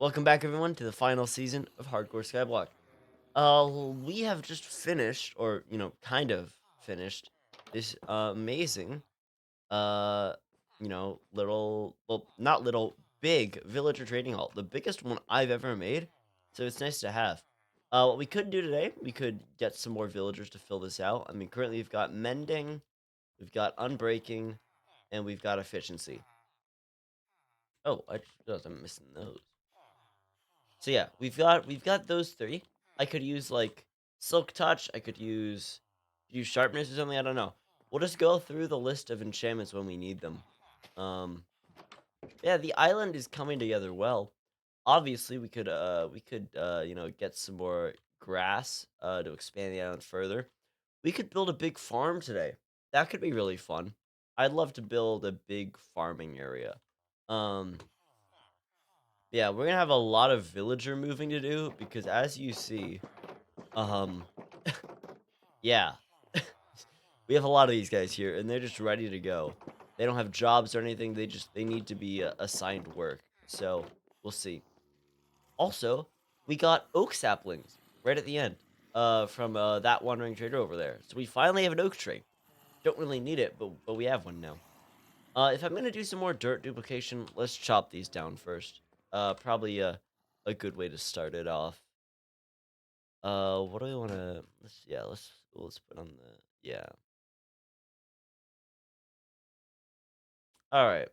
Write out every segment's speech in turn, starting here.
Welcome back, everyone, to the final season of Hardcore Skyblock. We have just finished, or kind of finished, this amazing, uh, well, not little, big villager trading hall, the biggest one I've ever made. So it's nice to have. What we could do today, we could get some more villagers to fill this out. I mean, currently we've got mending, we've got unbreaking, and we've got efficiency. Oh, I just realized I'm missing those. So yeah, we've got those three. I could use like Silk Touch. I could use Sharpness or something. I don't know. We'll just go through the list of enchantments when we need them. Um, yeah, the island is coming together well. Obviously, we could get some more grass to expand the island further. We could build a big farm today. That could be really fun. I'd love to build a big farming area. Um, yeah, we're gonna have a lot of villager moving to do because as you see, um, yeah, we have a lot of these guys here and they're just ready to go. They don't have jobs or anything. They need to be assigned work. So we'll see. Also, we got oak saplings right at the end, from that wandering trader over there. So we finally have an oak tree. Don't really need it, but we have one now. If I'm gonna do some more dirt duplication, let's chop these down first. Probably a good way to start it off. What do we want to? Let's put on the yeah. All right.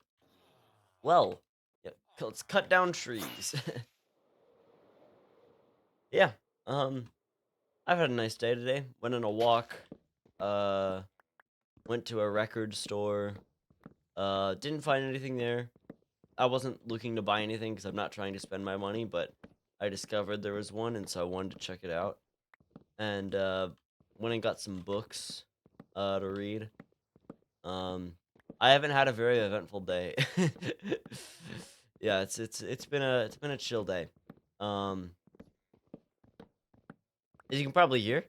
Well, yeah. Let's cut down trees. Yeah. Um, I've had a nice day today. Went on a walk. Uh, went to a record store. Didn't find anything there. I wasn't looking to buy anything because I'm not trying to spend my money, but I discovered there was one, and so I wanted to check it out. And went and got some books to read. Um, I haven't had a very eventful day. Yeah, it's been a chill day. Um, as you can probably hear,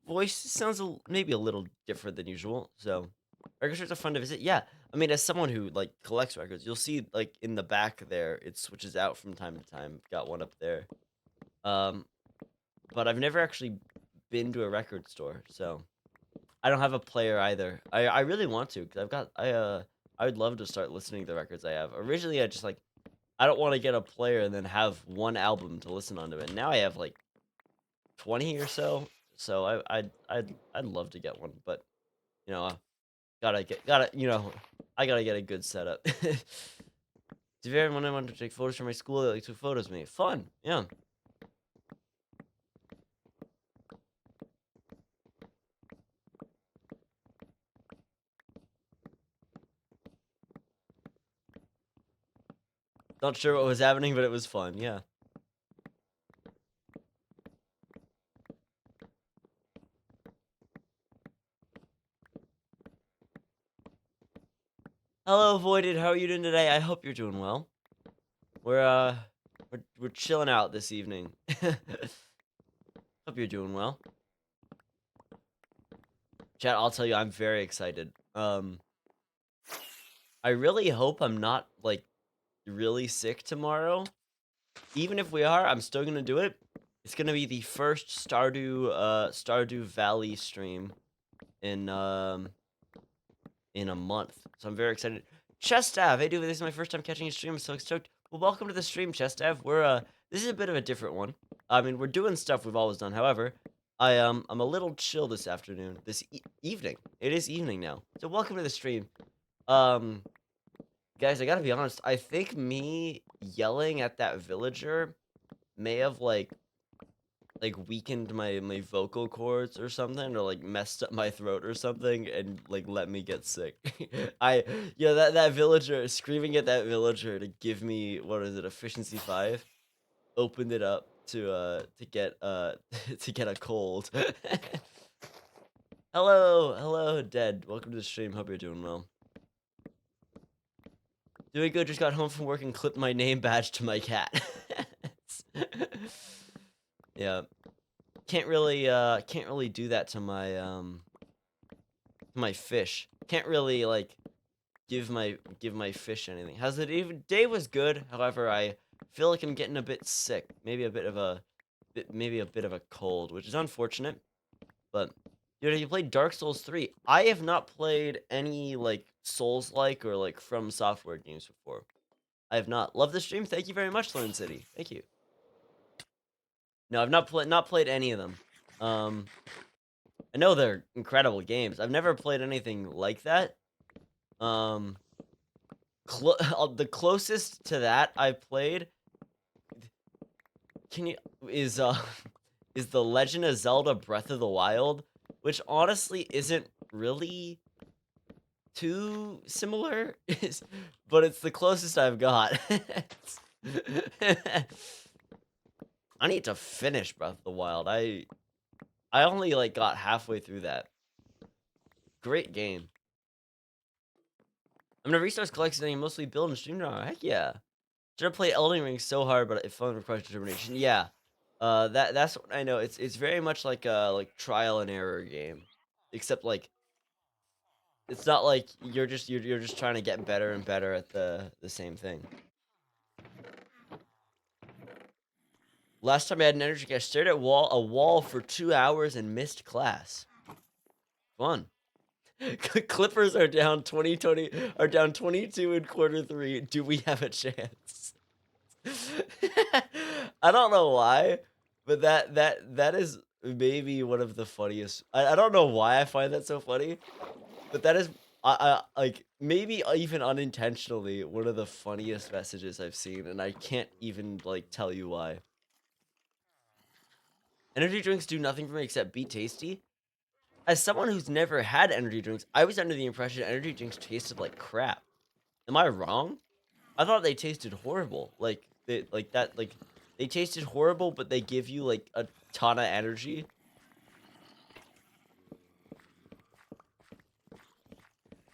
voice sounds maybe a little different than usual. So, record stores are fun to visit. Yeah, I mean, as someone who like collects records, you'll see like in the back there, it switches out from time to time. Got one up there. Um, but I've never actually been to a record store, so I don't have a player either. I really want to because I would love to start listening to the records I have. Originally, I just like I don't want to get a player and then have one album to listen onto it. Now I have like 20 or so. So I'd love to get one, but you know, I gotta get a good setup. If everyone wanted to take photos from my school, they like took photos of me. Fun, yeah. Not sure what was happening, but it was fun, yeah. Hello, Voided. How are you doing today? I hope you're doing well. We're we're chilling out this evening. Hope you're doing well. Chat, I'll tell you, I'm very excited. I really hope I'm not like really sick tomorrow. Even if we are, I'm still gonna do it. It's gonna be the first Stardew Valley stream in in a month. So I'm very excited. Chestav, hey dude, this is my first time catching a stream. I'm so stoked. Well, welcome to the stream, Chestav. We're this is a bit of a different one. I mean, we're doing stuff we've always done. However, I'm a little chill this afternoon, this evening. It is evening now. So welcome to the stream. Um, guys, I gotta be honest. I think me yelling at that villager may have like weakened my vocal cords or something, or like messed up my throat or something, and like let me get sick. I yeah, that villager screaming at that villager to give me what is it, efficiency 5, opened it up to get to get a cold. Hello, Dead. Welcome to the stream. Hope you're doing well. Doing good. Just got home from work and clipped my name badge to my cat. Yeah. Can't really do that to my fish. Can't really like give my fish anything. How's it even day was good. However, I feel like I'm getting a bit sick. Maybe a bit of a cold, which is unfortunate. But dude, you played Dark Souls 3. I have not played any like Souls-like or like From Software games before. I have not. Love the stream. Thank you very much, Lone City. Thank you. No, I've not played any of them. I know they're incredible games. I've never played anything like that. Um, the closest to that I've played can you is is the Legend of Zelda Breath of the Wild, which honestly isn't really too similar, but it's the closest I've got. I need to finish Breath of the Wild. I only like got halfway through that. Great game. I'm gonna restart collecting and mostly build and stream now. Heck yeah. Should have played Elden Ring so hard, but it fun requires determination. Yeah. That's what I know. It's very much like a trial and error game. Except like it's not like you're just trying to get better and better at the same thing. Last time I had an energy drink, I stared at a wall for 2 hours and missed class. Fun. Clippers are down 22 in quarter 3. Do we have a chance? I don't know why, but that is maybe one of the funniest. I don't know why I find that so funny, but that is I like maybe even unintentionally one of the funniest messages I've seen, and I can't even like tell you why. Energy drinks do nothing for me except be tasty. As someone who's never had energy drinks, I was under the impression energy drinks tasted like crap. Am I wrong? I thought they tasted horrible. They tasted horrible, but they give you like a ton of energy.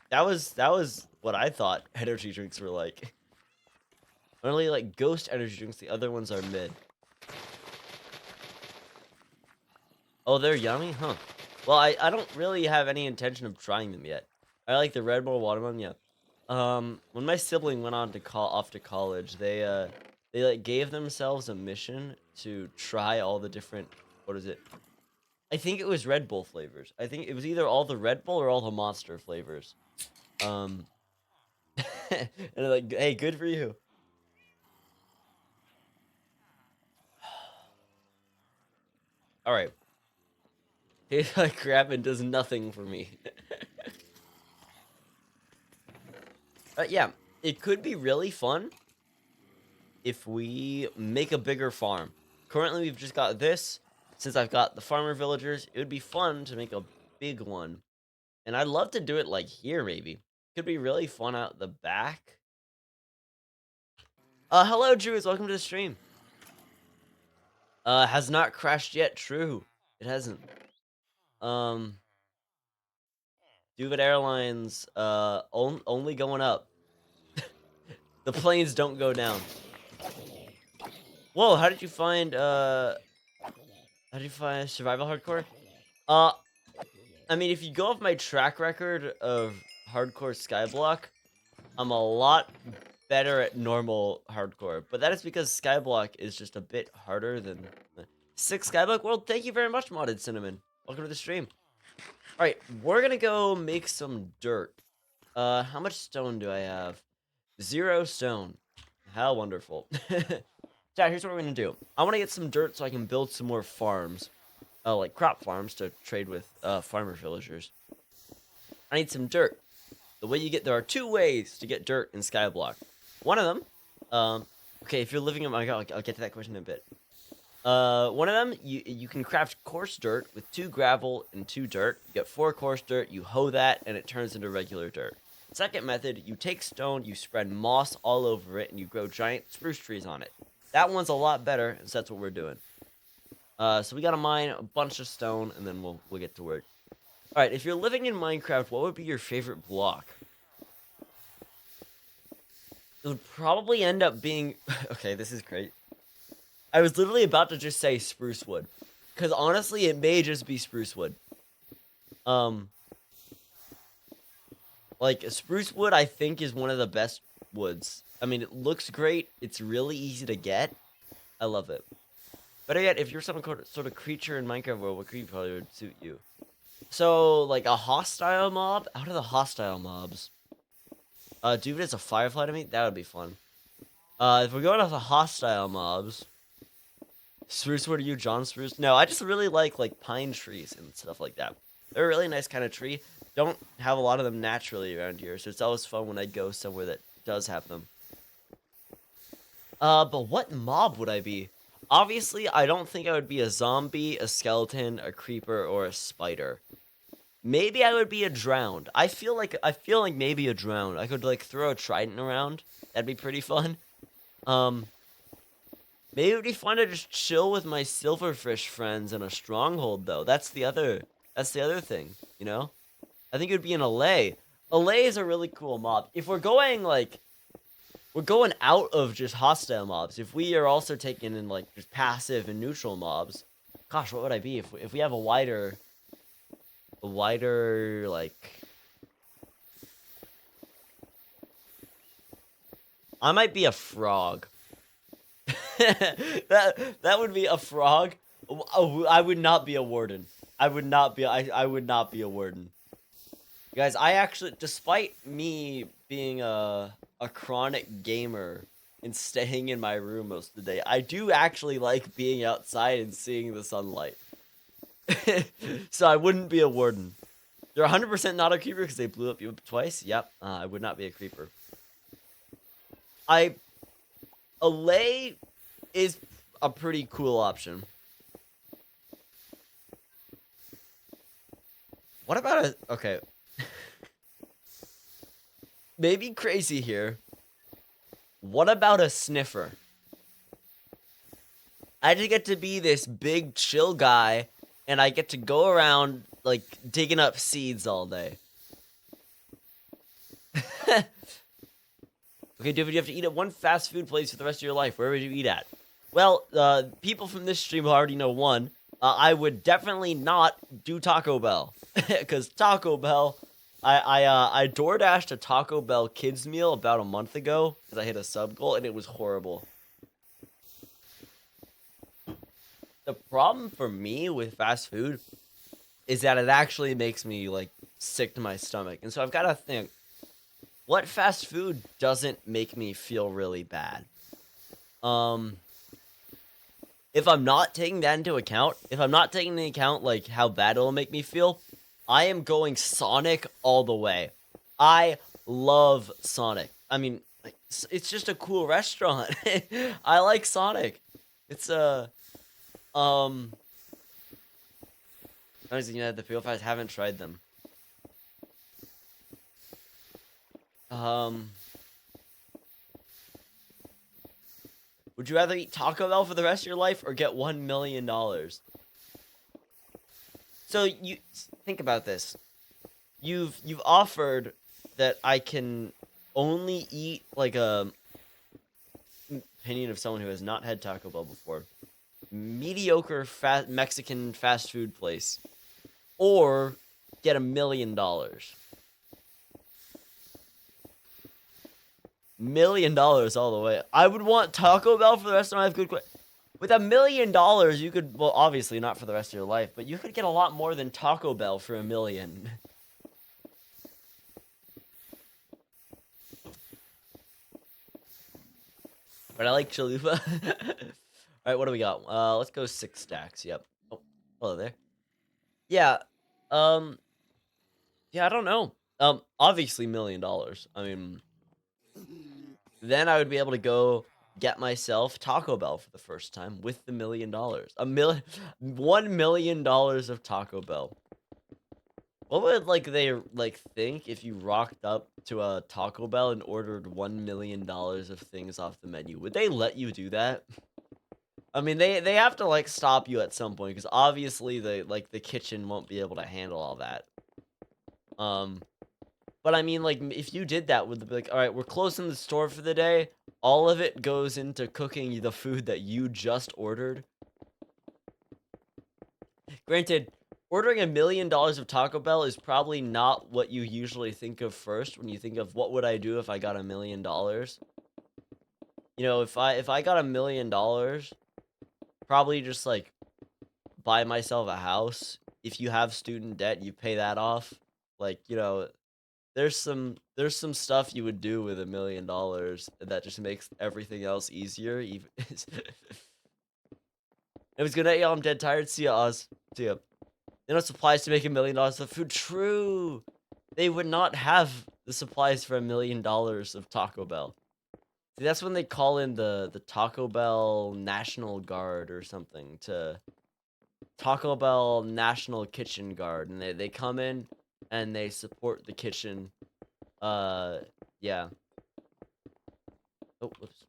That was what I thought energy drinks were like. Only like ghost energy drinks, the other ones are mid. Oh, they're yummy? Huh. Well, I don't really have any intention of trying them yet. I like the Red Bull watermelon, yeah. When my sibling went on to off to college, they like gave themselves a mission to try all the different, what is it? I think it was Red Bull flavors. I think it was either all the Red Bull or all the Monster flavors. And they're like, hey, good for you. All right. Tastes like crap and does nothing for me. Yeah, it could be really fun if we make a bigger farm. Currently, we've just got this. Since I've got the farmer villagers, it would be fun to make a big one. And I'd love to do it like here, maybe. Could be really fun out the back. Hello, Drews. Welcome to the stream. Has not crashed yet. True. It hasn't. Duvet Airlines, only going up. The planes don't go down. Whoa, how did you find survival hardcore? I mean, if you go off my track record of hardcore skyblock, I'm a lot better at normal hardcore, but that is because skyblock is just a bit harder than 6 skyblock world. Thank you very much, Modded Cinnamon. Welcome to the stream. All right, we're gonna go make some dirt. How much stone do I have? 0 stone. How wonderful. Chat, here's what we're gonna do. I want to get some dirt so I can build some more farms. Like crop farms to trade with farmer villagers. I need some dirt. There are 2 ways to get dirt in Skyblock. One of them, okay, if you're living in my, I'll get to that question in a bit. One of them, you can craft coarse dirt with 2 gravel and 2 dirt. You get 4 coarse dirt, you hoe that, and it turns into regular dirt. Second method, you take stone, you spread moss all over it, and you grow giant spruce trees on it. That one's a lot better, so that's what we're doing. So we gotta mine a bunch of stone, and then we'll get to work. Alright, if you're living in Minecraft, what would be your favorite block? It would probably end up being... Okay, this is great. I was literally about to just say spruce wood. Because honestly, it may just be spruce wood. Like, spruce wood, I think, is one of the best woods. I mean, it looks great. It's really easy to get. I love it. Better yet, if you're some sort of creature in Minecraft world, what creature probably would suit you? So, like a hostile mob? Out of the hostile mobs. Dude, it's a firefly to me? That would be fun. If we're going off the hostile mobs, Spruce, what are you, John Spruce? No, I just really like pine trees and stuff like that. They're a really nice kind of tree. Don't have a lot of them naturally around here, so it's always fun when I go somewhere that does have them. But what mob would I be? Obviously, I don't think I would be a zombie, a skeleton, a creeper, or a spider. Maybe I would be a drowned. I feel like maybe a drowned. I could like throw a trident around. That'd be pretty fun. Maybe it would be fun to just chill with my silverfish friends in a stronghold though. That's the other thing, you know? I think it would be an allay. Allay is a really cool mob. If we're going like we're going out of just hostile mobs. If we are also taking in like just passive and neutral mobs, gosh, what would I be if we have a wider like I might be a frog. that would be a frog. Oh, I would not be a warden. I would not be a warden. Guys, I actually, despite me being a chronic gamer and staying in my room most of the day, I do actually like being outside and seeing the sunlight. So I wouldn't be a warden. They're 100% not a creeper because they blew up you twice. Yep, I would not be a creeper. A lay is a pretty cool option. What about a... Okay. Maybe crazy here. What about a sniffer? I just get to be this big chill guy, and I get to go around, like, digging up seeds all day. Okay, David, you have to eat at one fast food place for the rest of your life. Where would you eat at? Well, people from this stream already know one. I would definitely not do Taco Bell. Because Taco Bell... I DoorDashed a Taco Bell kids meal about a month ago because I hit a sub goal and it was horrible. The problem for me with fast food is that it actually makes me like sick to my stomach. And so I've got to think, what fast food doesn't make me feel really bad? If I'm not taking that into account, like how bad it'll make me feel, I am going Sonic all the way. I love Sonic. I mean, like, it's just a cool restaurant. I like Sonic. It's honestly, the PO5s haven't tried them. Would you rather eat Taco Bell for the rest of your life or get $1 million? So you think about this. You've offered that I can only eat like a opinion of someone who has not had Taco Bell before. Mediocre Mexican fast food place. Or get $1 million. $1 million all the way. I would want Taco Bell for the rest of my life. Good question. With $1 million, you could, well, obviously not for the rest of your life, but you could get a lot more than Taco Bell for $1 million. But I like chalupa. Alright, what do we got? Let's go 6 stacks. Yep. Oh, hello there. Yeah. Yeah, I don't know. Obviously $1 million. I mean, then I would be able to go get myself Taco Bell for the first time with the $1 million. $1 million of Taco Bell. What would they think if you rocked up to a Taco Bell and ordered $1 million of things off the menu? Would they let you do that? I mean, they have to like stop you at some point because obviously the kitchen won't be able to handle all that. But I mean, like, if you did that, would they be like, all right, we're closing the store for the day. All of it goes into cooking the food that you just ordered. Granted, ordering $1 million of Taco Bell is probably not what you usually think of first when you think of what would I do if I got $1 million. You know, if I got $1 million, probably just like buy myself a house. If you have student debt, you pay that off. Like, you know, there's some stuff you would do with $1 million that just makes everything else easier. Even it was good night, y'all. I'm dead tired. See ya, Oz. See ya. You know, supplies to make $1 million of food. True. They would not have the supplies for $1 million of Taco Bell. See, that's when they call in the Taco Bell National Guard or something to Taco Bell National Kitchen Guard, and they come in and they support the kitchen. Uh, yeah. Oh, whoops.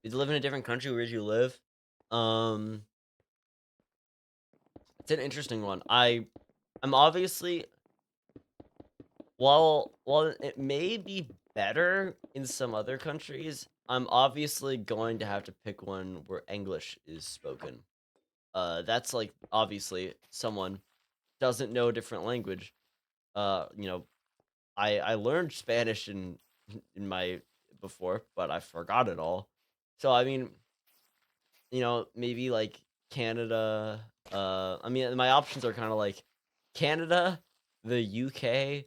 Did you live in a different country? Where did you live? Um, it's an interesting one. I'm obviously while it may be better in some other countries, I'm obviously going to have to pick one where English is spoken. That's like obviously someone doesn't know a different language. You know, I learned Spanish in my before, but I forgot it all. So I mean, you know, maybe like Canada. I mean, my options are kind of like Canada, the UK,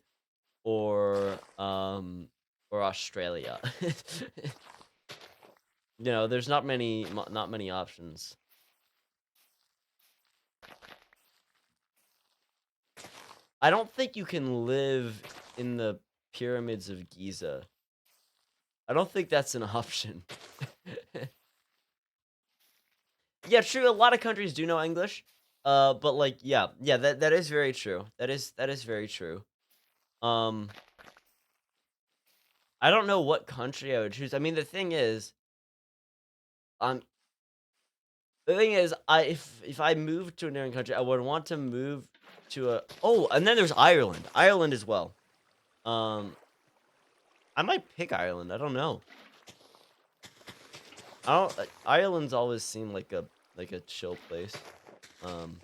or Australia. You know, there's not many options. I don't think you can live in the pyramids of Giza. I don't think that's an option. Yeah, true. A lot of countries do know English. But like, yeah, that is very true. That is very true. Um, I don't know what country I would choose. I mean, um, I if I moved to a different country, I would want to move to a and then there's Ireland. Ireland as well. Um, I might pick Ireland. I don't know. I don't. Ireland's always seemed like a chill place. Um,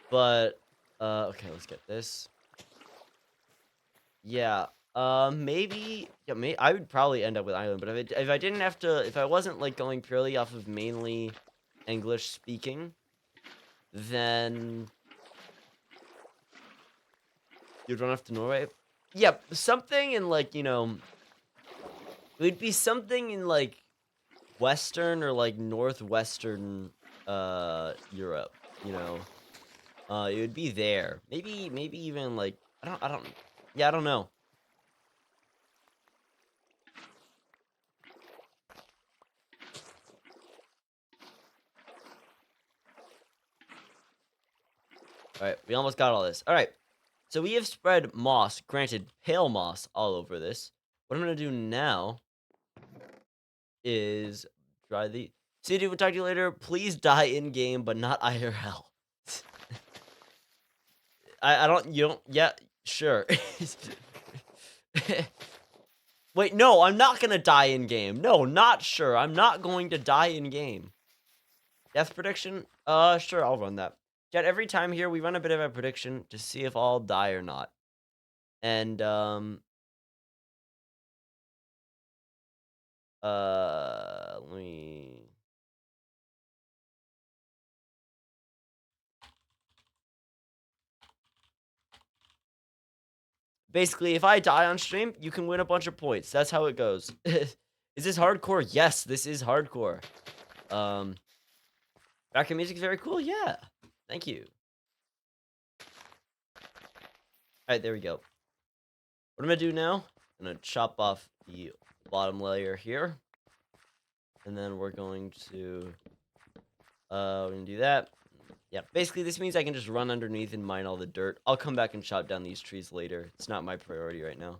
but okay, let's get this. Yeah. Maybe. Yeah. I would probably end up with Ireland, but if I didn't have to, if I wasn't like going purely off of mainly English speaking, then you'd run off to Norway. Yeah, something in like it would be something in like Western or like Northwestern Europe. You know, it would be there. Maybe even like I don't. Yeah, I don't know. All right, we almost got all this. All right, so we have spread moss, granted pale moss, all over this. What I'm gonna do now is try the. See, dude, we'll talk to you later. Please die in game, but not IRL. I don't. You don't. Yeah, sure. Wait, no, I'm not gonna die in game. No, not sure. I'm not going to die in game. Death prediction? Sure, I'll run that. Jet, every time here we run a bit of a prediction to see if I'll die or not. And let me. Basically, if I die on stream, you can win a bunch of points. That's how it goes. Is this hardcore? Yes, this is hardcore. Background music is very cool. Yeah, thank you. All right, there we go. What I'm gonna do now? I'm gonna chop off the bottom layer here, and then we're going to do that. Yeah, basically this means I can just run underneath and mine all the dirt. I'll come back and chop down these trees later. It's not my priority right now.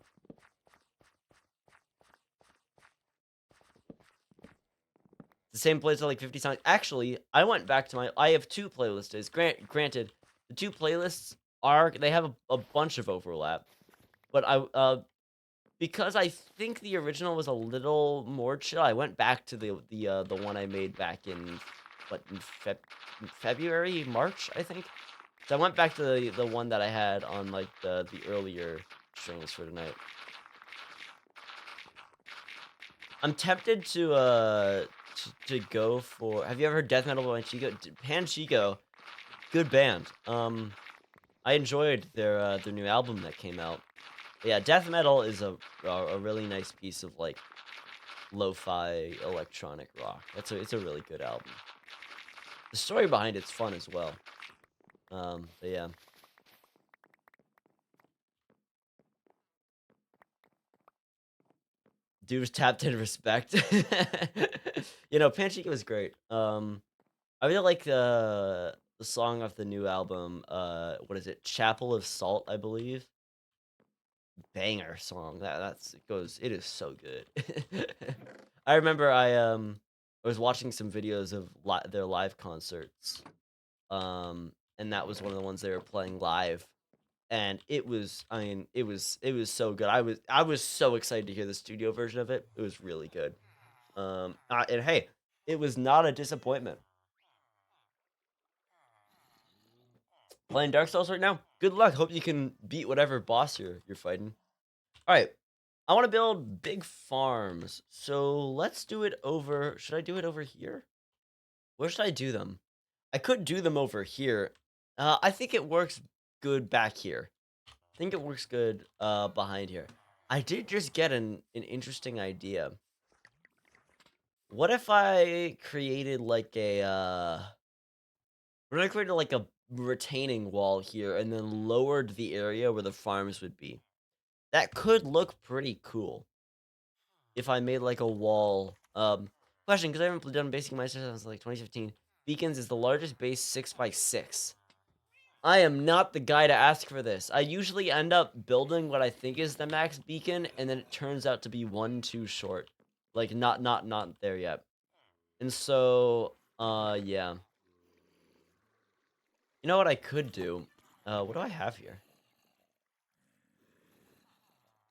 The same playlist like 50 songs. Actually, I went back to I have two playlists. Granted, the two playlists they have a bunch of overlap, but because I think the original was a little more chill, I went back to the one I made back in what in February, March, I think. So I went back to the one that I had on like the earlier streams for tonight. I'm tempted to go for. Have you ever heard death metal by Panchico? Good band. I enjoyed their new album that came out. But yeah, death metal is a really nice piece of like lo-fi electronic rock. It's a really good album. The story behind it's fun as well. But yeah. Dude was tapped in respect. You know, Panchico was great. I really like the song off the new album. What is it? Chapel of Salt, I believe. Banger song. It is so good. I remember I was watching some videos of their live concerts. And that was one of the ones they were playing live. And it was, I mean, it was so good. I was so excited to hear the studio version of it. It was really good. And hey, it was not a disappointment. Playing Dark Souls right now. Good luck. Hope you can beat whatever boss you're fighting. All right. I want to build big farms. So let's do it over. Should I do it over here? Where should I do them? I could do them over here. I think it works good back here. I think it works good behind here. I did just get an interesting idea. What if I created like what if I created like a retaining wall here and then lowered the area where the farms would be? That could look pretty cool if I made like a wall. Question, because I haven't done basic Meister since like 2015. Beacons is the largest base 6x6. I am not the guy to ask for this. I usually end up building what I think is the max beacon, and then it turns out to be one too short. Like not there yet. And so, yeah. You know what I could do? What do I have here?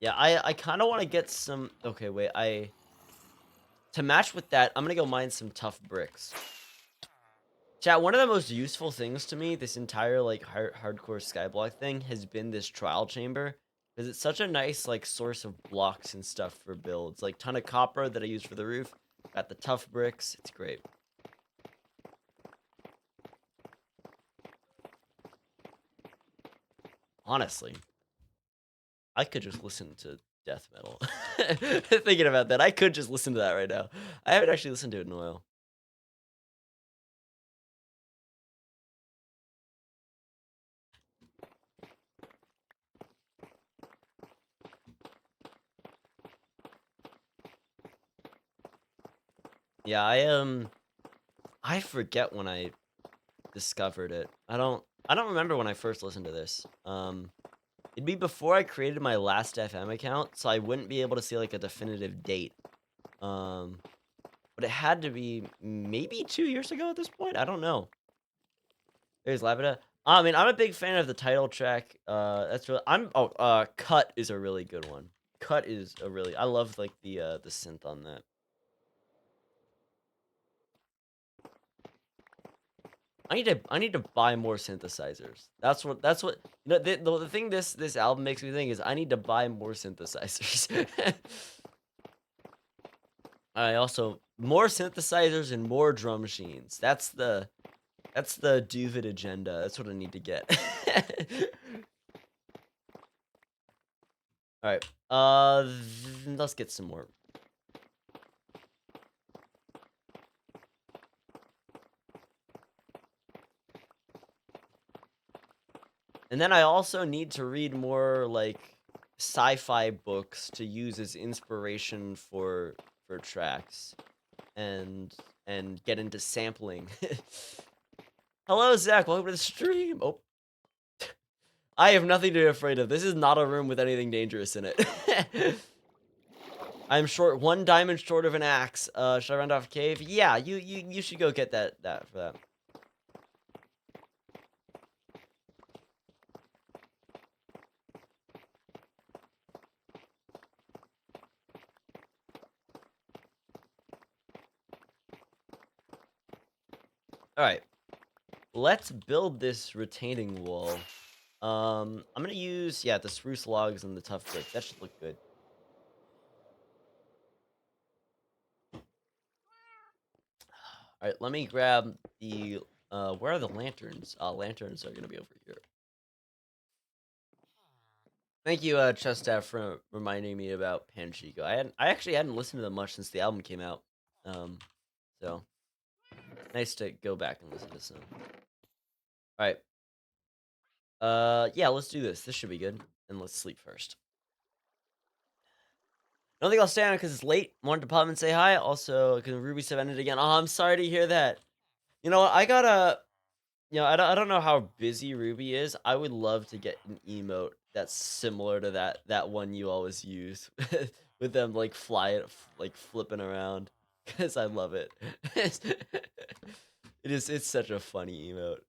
Yeah, I kind of want to get some. Okay, wait. To match with that, I'm gonna go mine some tough bricks. Chat, one of the most useful things to me, this entire like hardcore skyblock thing, has been this trial chamber. Because it's such a nice like source of blocks and stuff for builds. Like ton of copper that I use for the roof. Got the tough bricks. It's great. Honestly, I could just listen to death metal. Thinking about that, I could just listen to that right now. I haven't actually listened to it in a while. Yeah, I forget when I discovered it. I don't remember when I first listened to this. It'd be before I created my last FM account, so I wouldn't be able to see like a definitive date. But it had to be maybe 2 years ago at this point. I don't know. There's Labada. I mean, I'm a big fan of the title track. That's really. Cut is a really good one. Cut is a really. I love like the synth on that. I need to buy more synthesizers. That's what the thing this album makes me think is I need to buy more synthesizers. I also more synthesizers and more drum machines. That's the Duvid agenda. That's what I need to get. All right. Let's get some more. And then I also need to read more like sci-fi books to use as inspiration for tracks and get into sampling. Hello Zach, welcome to the stream. Oh. I have nothing to be afraid of. This is not a room with anything dangerous in it. I'm short 1 diamond short of an axe. Should I run off a cave? Yeah, you should go get that for that. All right, let's build this retaining wall. I'm gonna use, yeah, the spruce logs and the tough brick. That should look good. All right, let me grab the, where are the lanterns? Lanterns are gonna be over here. Thank you, Chestaff, for reminding me about Panchico. I actually hadn't listened to them much since the album came out. So nice to go back and listen to some. All right. Yeah, let's do this. This should be good. And let's sleep first. I don't think I'll stay on because it's late. Wanted to pop in and say hi. Also, because Ruby 7 ended again. Oh, I'm sorry to hear that. You know, I gotta. You know, I don't know how busy Ruby is. I would love to get an emote that's similar to that one you always use, with them like like flipping around, because I love it. It's such a funny emote.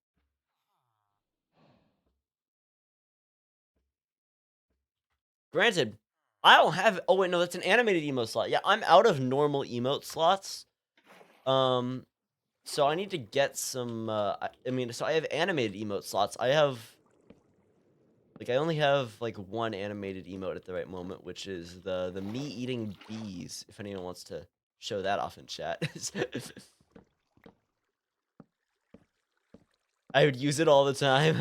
Granted, I don't have. Oh wait, no, that's an animated emote slot. Yeah, I'm out of normal emote slots. Um, so I need to get some. I mean, so I have animated emote slots. I have. Like, I only have, like, one animated emote at the right moment, which is the me eating bees, if anyone wants to show that off in chat. I would use it all the time.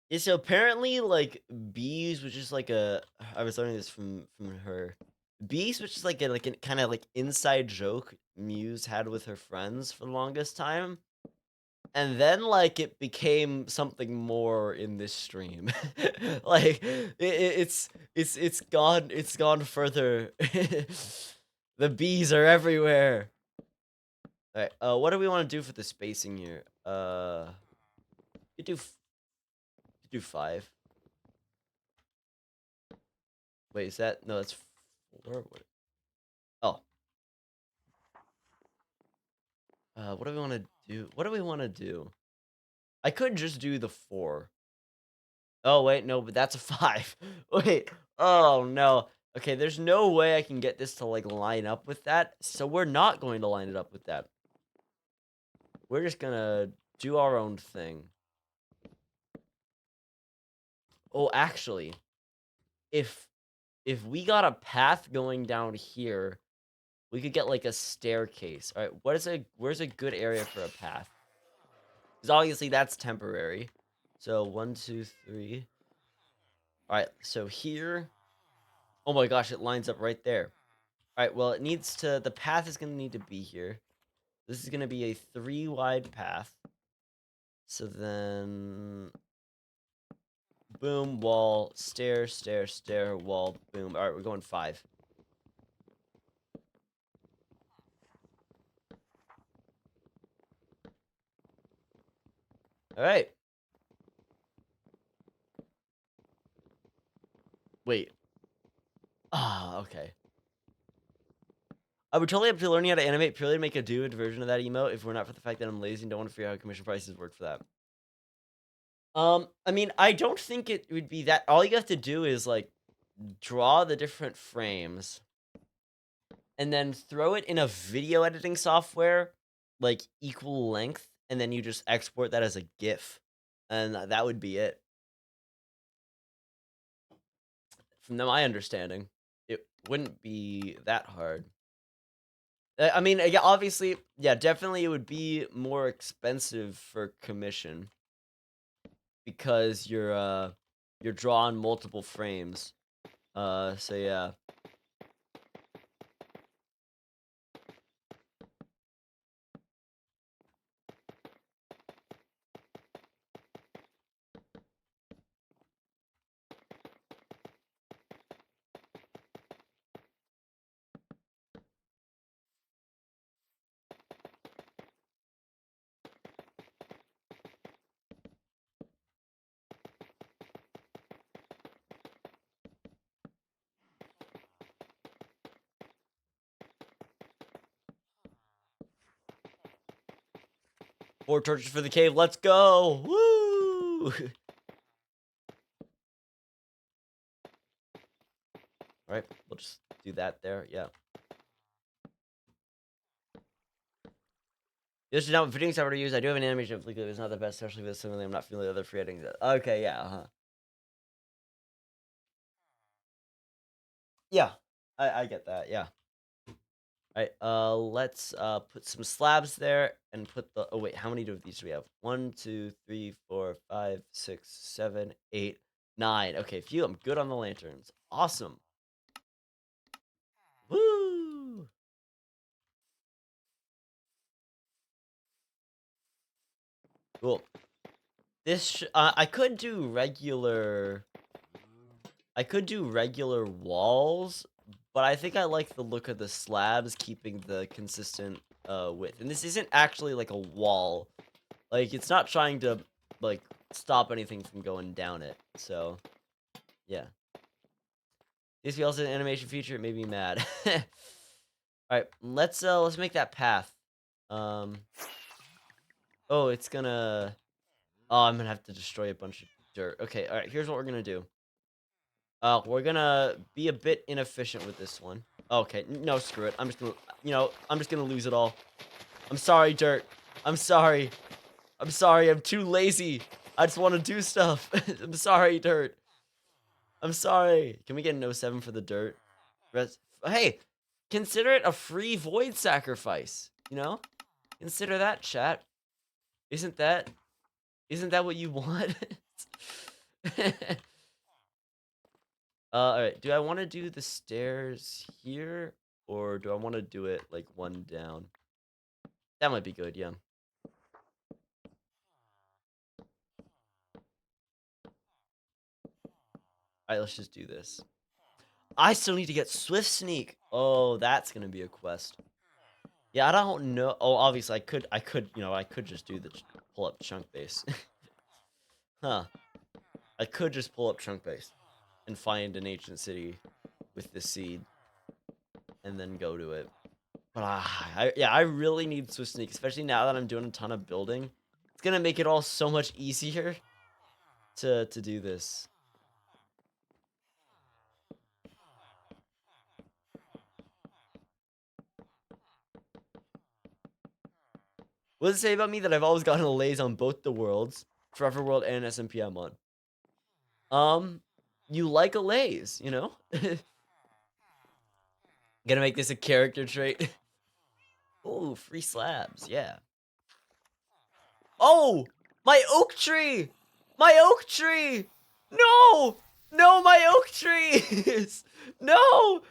Yeah, so apparently, like, bees was just like a. I was learning this from her. Bees was just like a kind of like inside joke Muse had with her friends for the longest time. And then, like, it became something more in this stream. Like, it's gone further. The bees are everywhere. All right, what do we want to do for the spacing here? You do 5. Wait, is that, no, that's 4. What? Oh, what do we want to do? What do we want to do? I could just do the 4. Oh, wait, no, but that's a 5. Wait, oh, no. Okay, there's no way I can get this to, like, line up with that, so we're not going to line it up with that. We're just gonna do our own thing. Oh, actually, if if we got a path going down here, we could get, like, a staircase. All right, where's a good area for a path? Because obviously that's temporary. So 1, 2, 3. All right, so here. Oh my gosh, it lines up right there. All right, well, the path is going to need to be here. This is going to be a 3 wide path. So then, boom, wall, stair, stair, stair, wall, boom. All right, we're going 5. All right. Wait. Ah, okay. I would totally up to learning how to animate purely to make a dude version of that emote if we're not for the fact that I'm lazy and don't want to figure out how commission prices work for that. I mean, I don't think it would be that. All you have to do is, like, draw the different frames and then throw it in a video editing software, like, equal length, and then you just export that as a GIF, and that would be it. From my understanding, it wouldn't be that hard. I mean, yeah, obviously, yeah, definitely it would be more expensive for commission because you're drawing multiple frames. So yeah. Four torches for the cave. Let's go. Woo! All right, we'll just do that there. Yeah. This is not what fitting software to use. I do have an animation of Fleetwood. It's not the best, especially with similarly. I'm not feeling the other free headings. Okay, yeah, yeah. I get that. Yeah. All right. Let's put some slabs there and put the. Oh wait, how many of these do we have? 1, 2, 3, 4, 5, 6, 7, 8, 9. Okay, phew. I'm good on the lanterns. Awesome. Woo! Cool. This I could do regular. I could do regular walls, but I think I like the look of the slabs keeping the consistent width. And this isn't actually like a wall. Like it's not trying to like stop anything from going down it. So, yeah. This feels an animation feature, it made me mad. All right, let's make that path. Um Oh, it's gonna Oh, I'm gonna have to destroy a bunch of dirt. Okay, all right, here's what we're gonna do. We're gonna be a bit inefficient with this one. Okay, no, screw it. I'm just gonna, I'm just gonna lose it all. I'm sorry, dirt. I'm sorry. I'm sorry. I'm too lazy. I just want to do stuff. I'm sorry, dirt. I'm sorry. Can we get an O7 for the dirt? Hey, consider it a free void sacrifice. Consider that, chat. Isn't that, isn't that what you want? All right. Do I want to do the stairs here, or do I want to do it like one down? That might be good. Yeah. All right. Let's just do this. I still need to get Swift Sneak. Oh, that's gonna be a quest. Yeah, I don't know. Oh, obviously, I could just do the pull up chunk base. Huh. I could just pull up chunk base and find an ancient city with the seed and then go to it. But yeah, I really need Swift Sneak, especially now that I'm doing a ton of building. It's gonna make it all so much easier to do this. What does it say about me that I've always gotten a laze on both the worlds, Forever World and SMP I'm on? You like a laze, you know? Gonna make this a character trait. Oh, free slabs, yeah. Oh, my oak tree! My oak tree! No! No, my oak tree! No!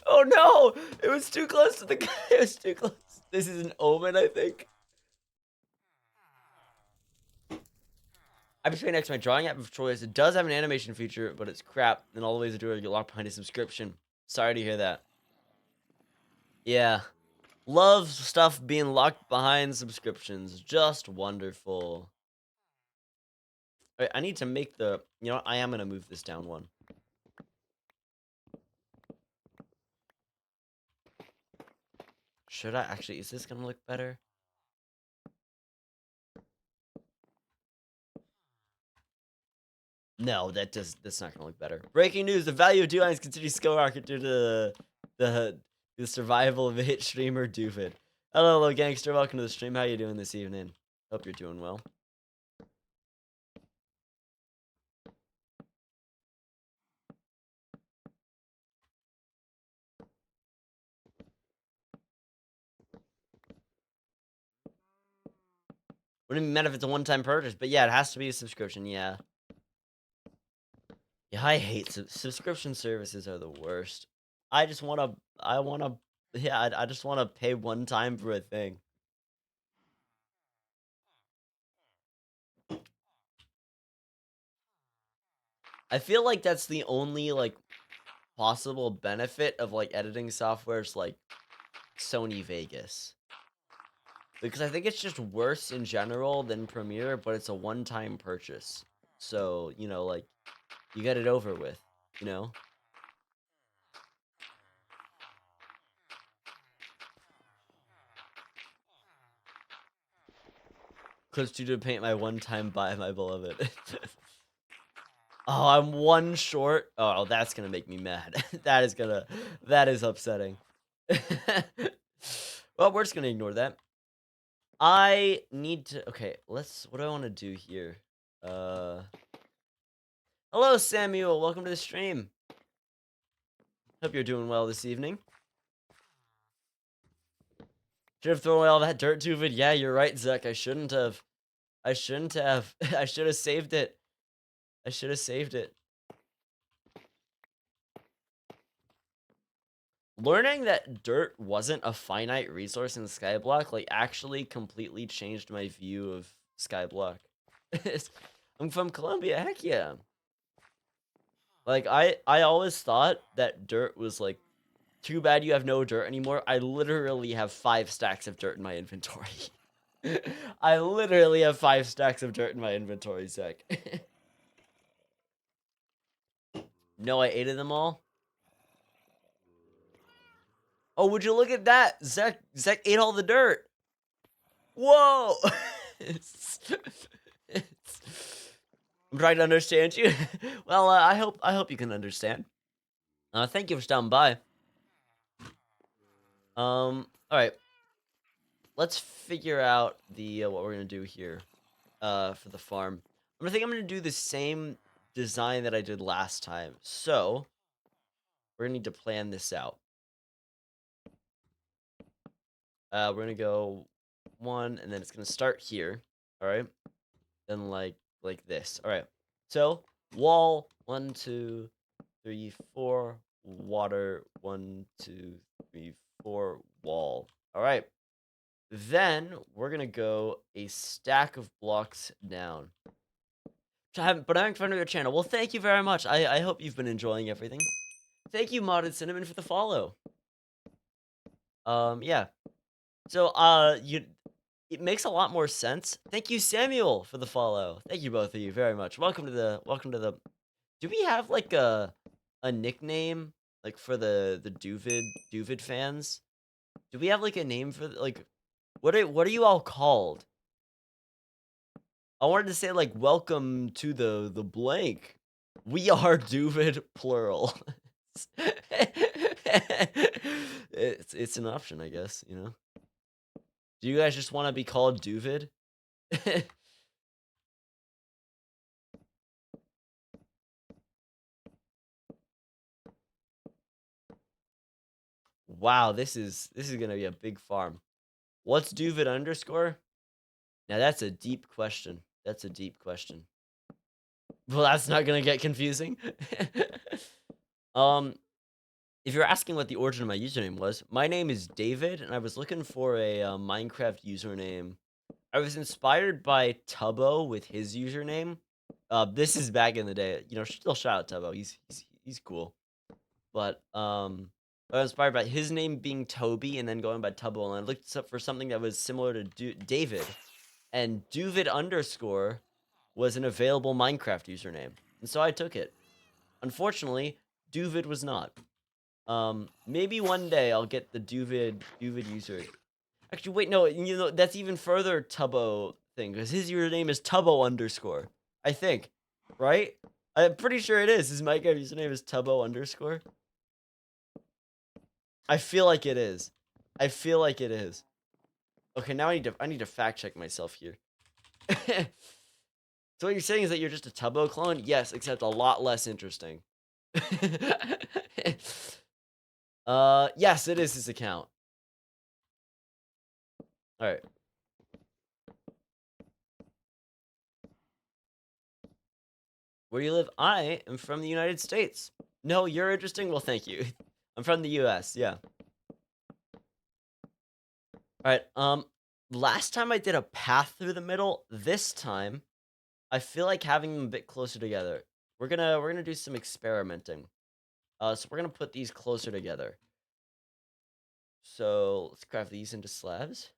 Oh no! It was too close to the guy. It was too close. This is an omen, I think. I've been trying next to my drawing app of choice. It does have an animation feature, but it's crap. And all the ways to do it get locked behind a subscription. Sorry to hear that. Yeah. Love stuff being locked behind subscriptions. Just wonderful. All right, I need to make the... You know what? I am going to move this down one. Should I? Actually, is this going to look better? No, that's not gonna look better. Breaking news: the value of Dewines continues to skyrocket due to the survival of a hit streamer Doofid. Hello, gangster. Welcome to the stream. How you doing this evening? Hope you're doing well. Wouldn't be mad if it's a one-time purchase, but yeah, it has to be a subscription. Yeah. Yeah, I hate subscription services are the worst. I just wanna, yeah, I just wanna pay one time for a thing. I feel like that's the only like possible benefit of like editing softwares like Sony Vegas. Because I think it's just worse in general than Premiere, but it's a one-time purchase. So, like, you get it over with, you know? Clips to paint my one-time buy, my beloved. Oh, I'm one short. Oh, that's gonna make me mad. That is upsetting. Well, we're just gonna ignore that. I need to, okay, what do I want to do here? Uh, Hello, Samuel. Welcome to the stream. Hope you're doing well this evening. Should have thrown away all that dirt, Duvid. Yeah, you're right, Zach. I shouldn't have. I shouldn't have. I should have saved it. I should have saved it. Learning that dirt wasn't a finite resource in Skyblock, like, actually completely changed my view of Skyblock. I'm from Colombia, heck yeah. Like, I always thought that dirt was, like, too bad you have no dirt anymore. I literally have 5 stacks of dirt in my inventory. I literally have 5 stacks of dirt in my inventory, Zach. No, I ate them all. Oh, would you look at that? Zach ate all the dirt. Whoa! I'm trying to understand you. Well, I hope you can understand. Thank you for stopping by. All right. Let's figure out the what we're gonna do here. For the farm. I'm gonna do the same design that I did last time. So we're gonna need to plan this out. We're gonna go 1, and then it's gonna start here. All right. Then like this. All right. So wall 1, 2, 3, 4. Water 1, 2, 3, 4. Wall. All right. Then we're gonna go a stack of blocks down. But I'm in front of your channel. Well, thank you very much. I hope you've been enjoying everything. Thank you, Modded Cinnamon, for the follow. Yeah. So, it makes a lot more sense. Thank you, Samuel, for the follow. Thank you, both of you, very much. Welcome to the. Do we have like a nickname like for the Duvid fans? Do we have like a name for like what are you all called? I wanted to say like welcome to the blank. We are Duvid plural. It's an option, I guess, you know. Do you guys just want to be called Duvid? Wow, this is gonna be a big farm. What's Duvid underscore? Now that's a deep question. That's a deep question. Well, that's not gonna get confusing. um, if you're asking what the origin of my username was, my name is David, and I was looking for a Minecraft username. I was inspired by Tubbo with his username. This is back in the day. You know, still shout out Tubbo. He's cool. But I was inspired by his name being Toby and then going by Tubbo, and I looked up for something that was similar to David, and Duvid underscore was an available Minecraft username, and so I took it. Unfortunately, Duvid was not. Maybe one day I'll get the Duvid user. Actually, wait, no, you know, that's even further Tubbo thing, because his username is Tubbo underscore, I think, right? I'm pretty sure it is. His Minecraft username is Tubbo underscore. I feel like it is. I feel like it is. Okay, now I need to fact check myself here. So what you're saying is that you're just a Tubbo clone? Yes, except a lot less interesting. Yes, it is his account. All right. Where do you live? I am from the United States. No, you're interesting? Well, thank you. I'm from the US, yeah. Alright, last time I did a path through the middle. This time, I feel like having them a bit closer together. We're gonna do some experimenting. So we're gonna put these closer together. So let's craft these into slabs.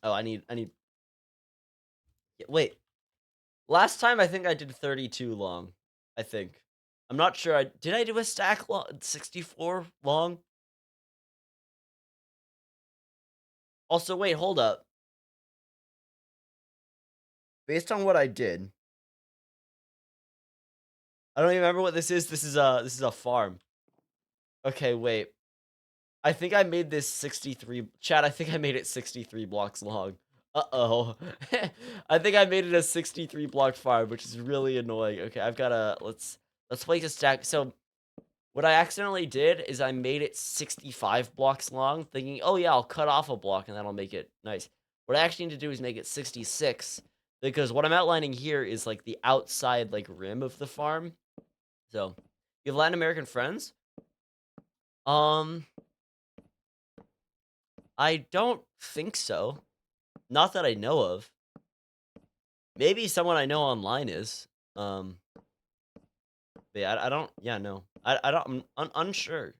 Oh, I need. Yeah, wait. Last time I think I did 32 long. I think. I'm not sure. Did I do a stack long 64 long? Also, wait, hold up. based on what I did, I don't even remember what this is. This is a farm. Okay, wait. I think I made this 63 chat, I think I made it 63 blocks long. Uh-oh. I think I made it a 63 block farm, which is really annoying. Okay, I've got to let's place a stack. So what I accidentally did is I made it 65 blocks long, thinking, oh yeah, I'll cut off a block and that'll make it nice. What I actually need to do is make it 66, because what I'm outlining here is like the outside like rim of the farm. So you have Latin American friends? Um, I don't think so. Not that I know of. Maybe someone I know online is. But yeah, I don't. Yeah, no. I don't. I'm unsure.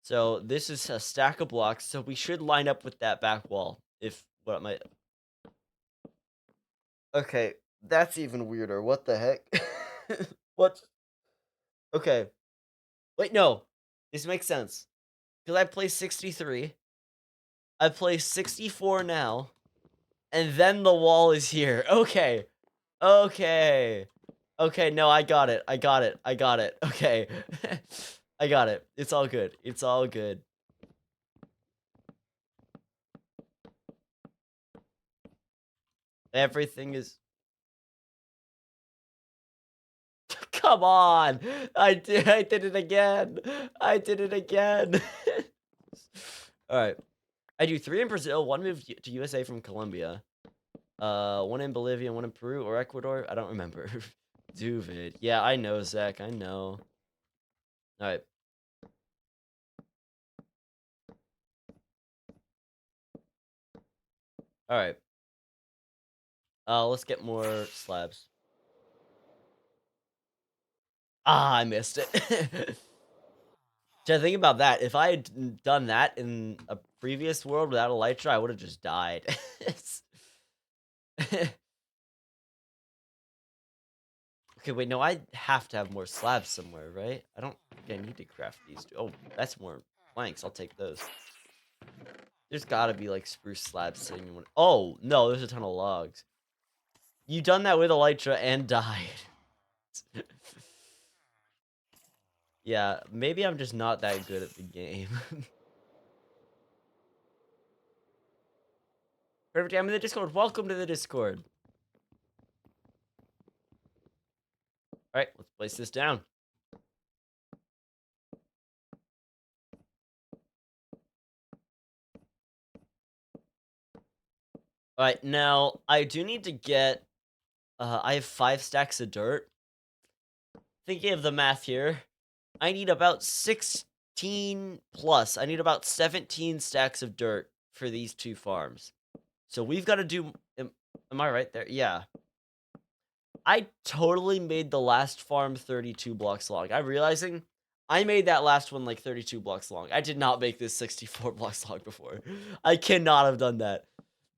So this is a stack of blocks. So we should line up with that back wall. If what might. Okay, that's even weirder. What the heck? What? Okay. Wait, no. This makes sense. Because I play 63. I play 64 now. And then the wall is here. Okay. Okay. Okay, no, I got it. I got it. I got it. Okay. I got it. It's all good. It's all good. Everything is... Come on! I did it again! I did it again! Alright. I do 3 in Brazil, 1 moved to USA from Colombia. 1 in Bolivia, 1 in Peru or Ecuador. I don't remember. Duvid. Yeah, I know, Zach. I know. Alright. Alright. Let's get more slabs. Ah, I missed it. So think about that. If I had done that in a previous world without Elytra, I would have just died. Okay, wait, no, I have to have more slabs somewhere, right? I don't think I need to craft these. Oh, that's more planks. I'll take those. There's gotta be, like, spruce slabs sitting in one. Oh, no, there's a ton of logs. You done that with Elytra and died. Yeah, maybe I'm just not that good at the game. Perfect, I'm in the Discord. Welcome to the Discord. Alright, let's place this down. Alright, now, I do need to get... I have 5 stacks of dirt. Thinking of the math here, I need about 16 plus. I need about 17 stacks of dirt for these 2 farms. So we've got to do... Am I right there? Yeah. I totally made the last farm 32 blocks long. I'm realizing I made that last one like 32 blocks long. I did not make this 64 blocks long before. I cannot have done that.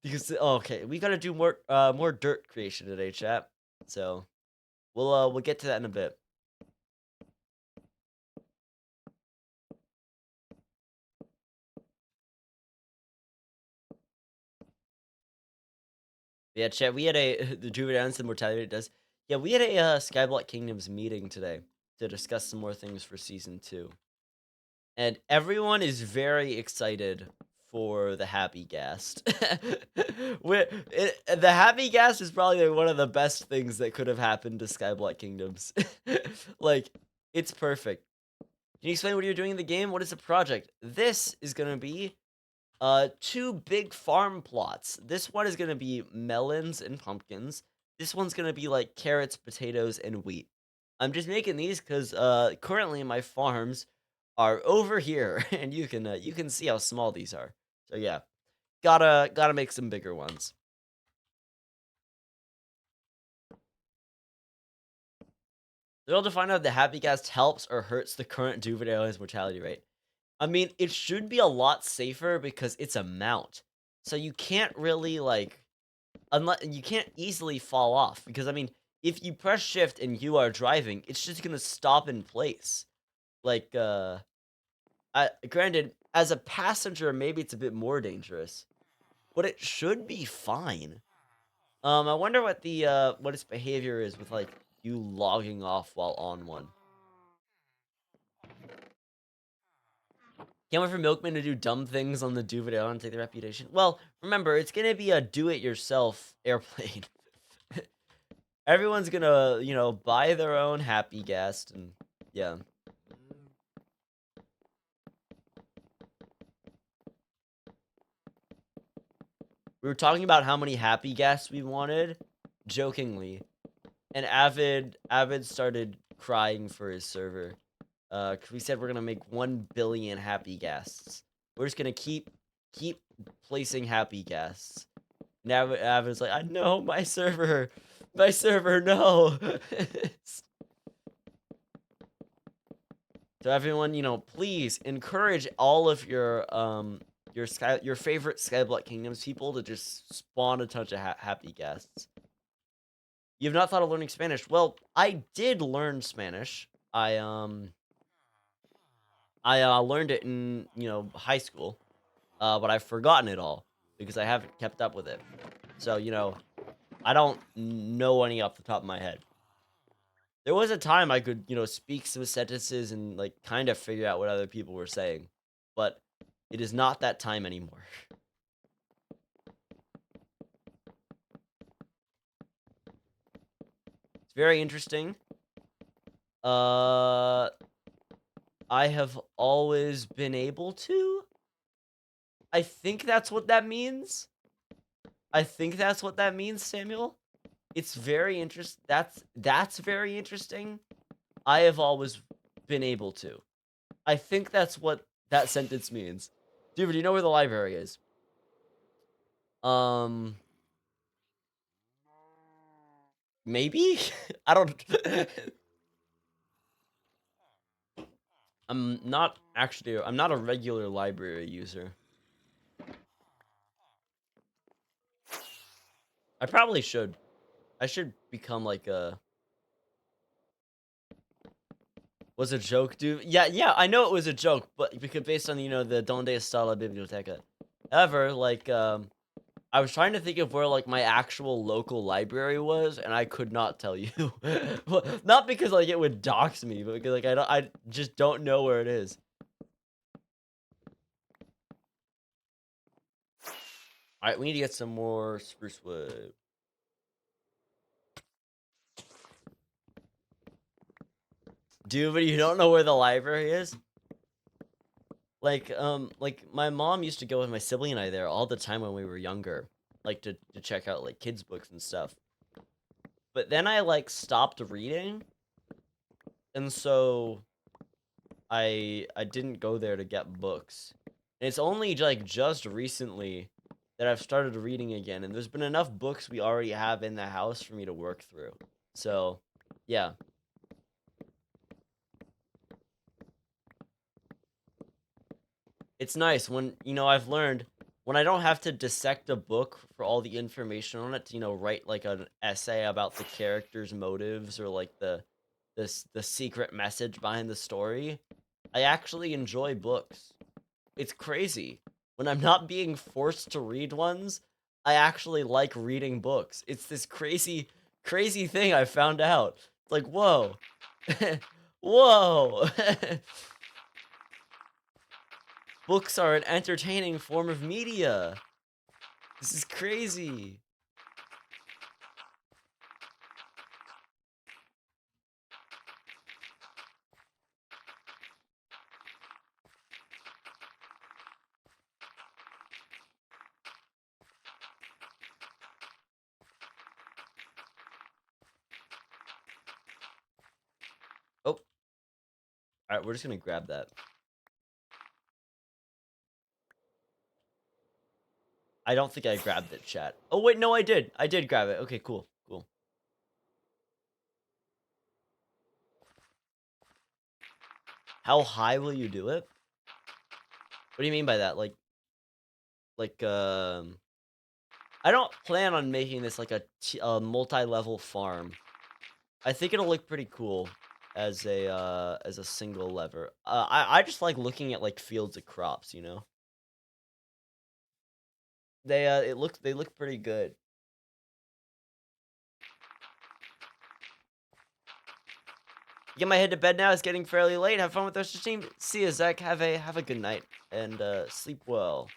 Because, okay, we got to do more dirt creation today, chat. So, we'll get to that in a bit. Yeah, chat, we had a... The Juvenile and Mortality does. Yeah, we had a Skyblock Kingdoms meeting today to discuss some more things for Season 2. And everyone is very excited for the Happy Ghast. The Happy Ghast is probably like one of the best things that could have happened to Skyblock Kingdoms. Like, it's perfect. Can you explain what you're doing in the game? What is the project? This is going to be 2 big farm plots. This one is going to be melons and pumpkins. This one's going to be like carrots, potatoes, and wheat. I'm just making these because currently my farms are over here, and you can see how small these are. So yeah, gotta make some bigger ones. They're able to find out if the Happy Gas helps or hurts the current Duvidale's mortality rate. I mean, it should be a lot safer because it's a mount, so you can't really like... Unless you can't easily fall off, because I mean, if you press shift and you are driving, it's just gonna stop in place. Like, granted, as a passenger, maybe it's a bit more dangerous, but it should be fine. I wonder what its behavior is with, like, you logging off while on one. Can't wait for Milkman to do dumb things on the Do video and take the reputation. Well, remember, it's gonna be a do-it-yourself airplane. Everyone's gonna, buy their own happy gas, and yeah. We were talking about how many happy gas we wanted, jokingly, and Avid started crying for his server. 'Cause we said we're gonna make 1 billion happy guests. We're just gonna keep placing happy guests. Now Avid's like, I know my server, no. So everyone, please encourage all of your favorite Skyblock Kingdoms people to just spawn a bunch of happy guests. You've not thought of learning Spanish? Well, I did learn Spanish. I learned it in, high school, but I've forgotten it all because I haven't kept up with it. So, I don't know any off the top of my head. There was a time I could, speak some sentences and, like, kind of figure out what other people were saying, but it is not that time anymore. It's very interesting. I have always been able to. I think that's what that means. I think that's what that means, Samuel. It's very interesting. That's very interesting. I have always been able to. I think that's what that sentence means. Dude, do you know where the library is? Maybe? I don't. I'm not a regular library user. I probably should. I should become like a. Was a joke, dude? Yeah, I know it was a joke, but because based on, the Donde está la biblioteca. However, like, I was trying to think of where, like, my actual local library was, and I could not tell you. Well, not because, like, it would dox me, but because, like, I just don't know where it is. Alright, we need to get some more spruce wood. Dude, but you don't know where the library is? Like, my mom used to go with my sibling and I there all the time when we were younger. Like, to check out, like, kids' books and stuff. But then I, like, stopped reading. And so I didn't go there to get books. And it's only like just recently that I've started reading again, and there's been enough books we already have in the house for me to work through. So, yeah. It's nice when, I've learned when I don't have to dissect a book for all the information on it to, write like an essay about the character's motives or like the secret message behind the story. I actually enjoy books. It's crazy. When I'm not being forced to read ones, I actually like reading books. It's this crazy, crazy thing I found out. It's like, whoa. Whoa. Books are an entertaining form of media. This is crazy. Oh. Alright, we're just gonna grab that. I don't think I grabbed it, chat. Oh, wait, no, I did. I did grab it. Okay, cool. Cool. How high will you do it? What do you mean by that? Like, I don't plan on making this like a multi-level farm. I think it'll look pretty cool as a single lever. I just like looking at like fields of crops, They look pretty good. Get my head to bed now. It's getting fairly late. Have fun with the rest of the team. See you, Zach. Have a good night and sleep well.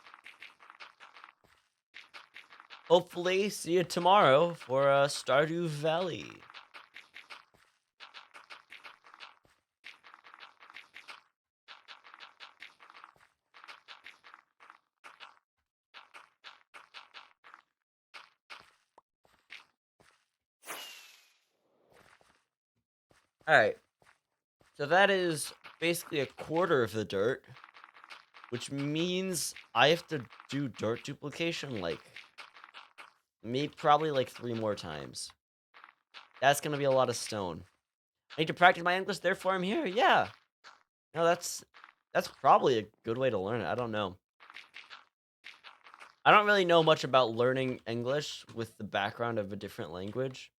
Hopefully, see you tomorrow for Stardew Valley. All right. So that is basically a quarter of the dirt, which means I have to do dirt duplication like probably like 3 more times. That's gonna be a lot of stone. I need to practice my English, therefore I'm here. Yeah. No, that's probably a good way to learn it. I don't know. I don't really know much about learning English with the background of a different language.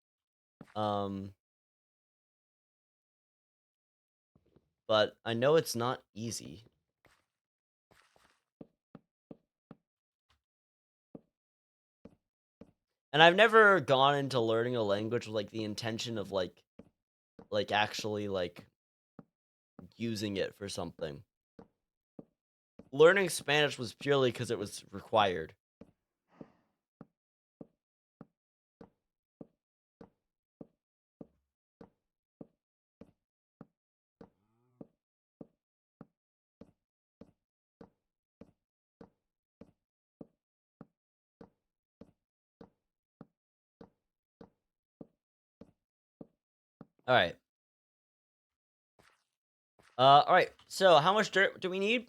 But I know it's not easy. And I've never gone into learning a language with like the intention of like actually like using it for something. Learning Spanish was purely because it was required. All right. All right. So how much dirt do we need?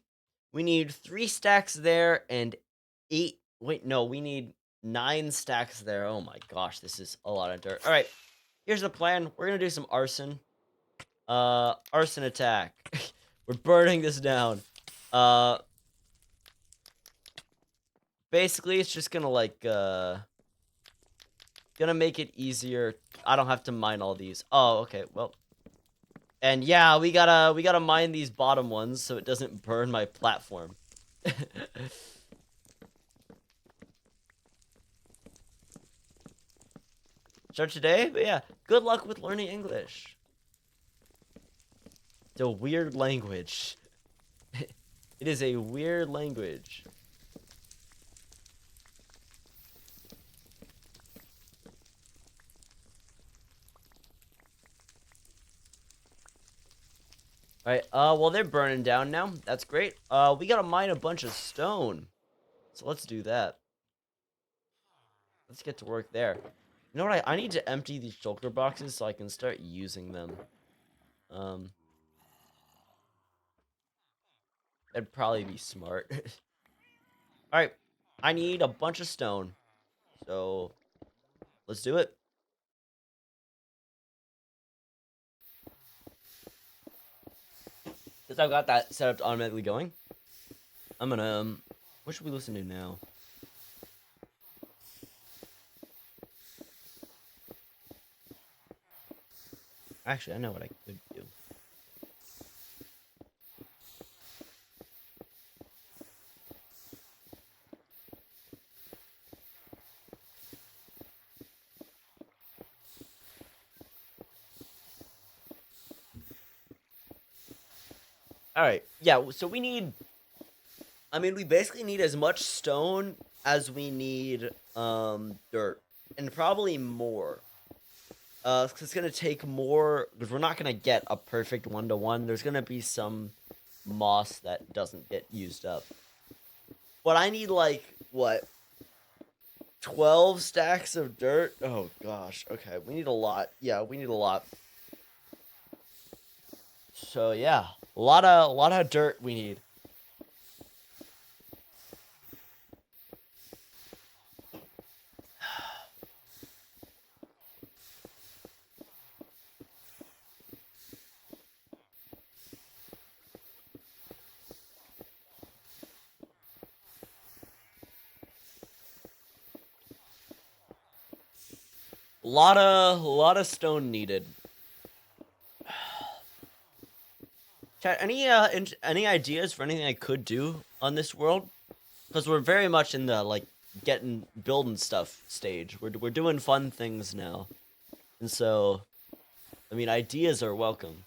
We need 3 stacks there and 8. Wait, no, we need 9 stacks there. Oh my gosh, this is a lot of dirt. All right. Here's the plan. We're gonna do some arson. Arson attack. We're burning this down. Basically, it's just gonna like gonna make it easier. I don't have to mine all these. Oh, okay. Well, and yeah, we gotta mine these bottom ones so it doesn't burn my platform. Start today, but yeah, good luck with learning English. It's a weird language. It is a weird language. Alright, well, they're burning down now. That's great. We gotta mine a bunch of stone. So let's do that. Let's get to work there. You know what? I need to empty these shulker boxes so I can start using them. That'd probably be smart. Alright, I need a bunch of stone. So, let's do it. Since I've got that set up to automatically going, I'm gonna, what should we listen to now? Actually, I know what I could do. Alright, yeah, so we need, I mean, we basically need as much stone as we need, dirt. And probably more. 'Cause it's gonna take more, because we're not gonna get a perfect 1-to-1. There's gonna be some moss that doesn't get used up. But I need, like, what? 12 stacks of dirt? Oh, gosh. Okay, we need a lot. Yeah, we need a lot. So, yeah. A lot of dirt we need. A lot of stone needed. Chat, any ideas for anything I could do on this world? Because we're very much in the like building stuff stage. We're doing fun things now, and so, I mean, ideas are welcome.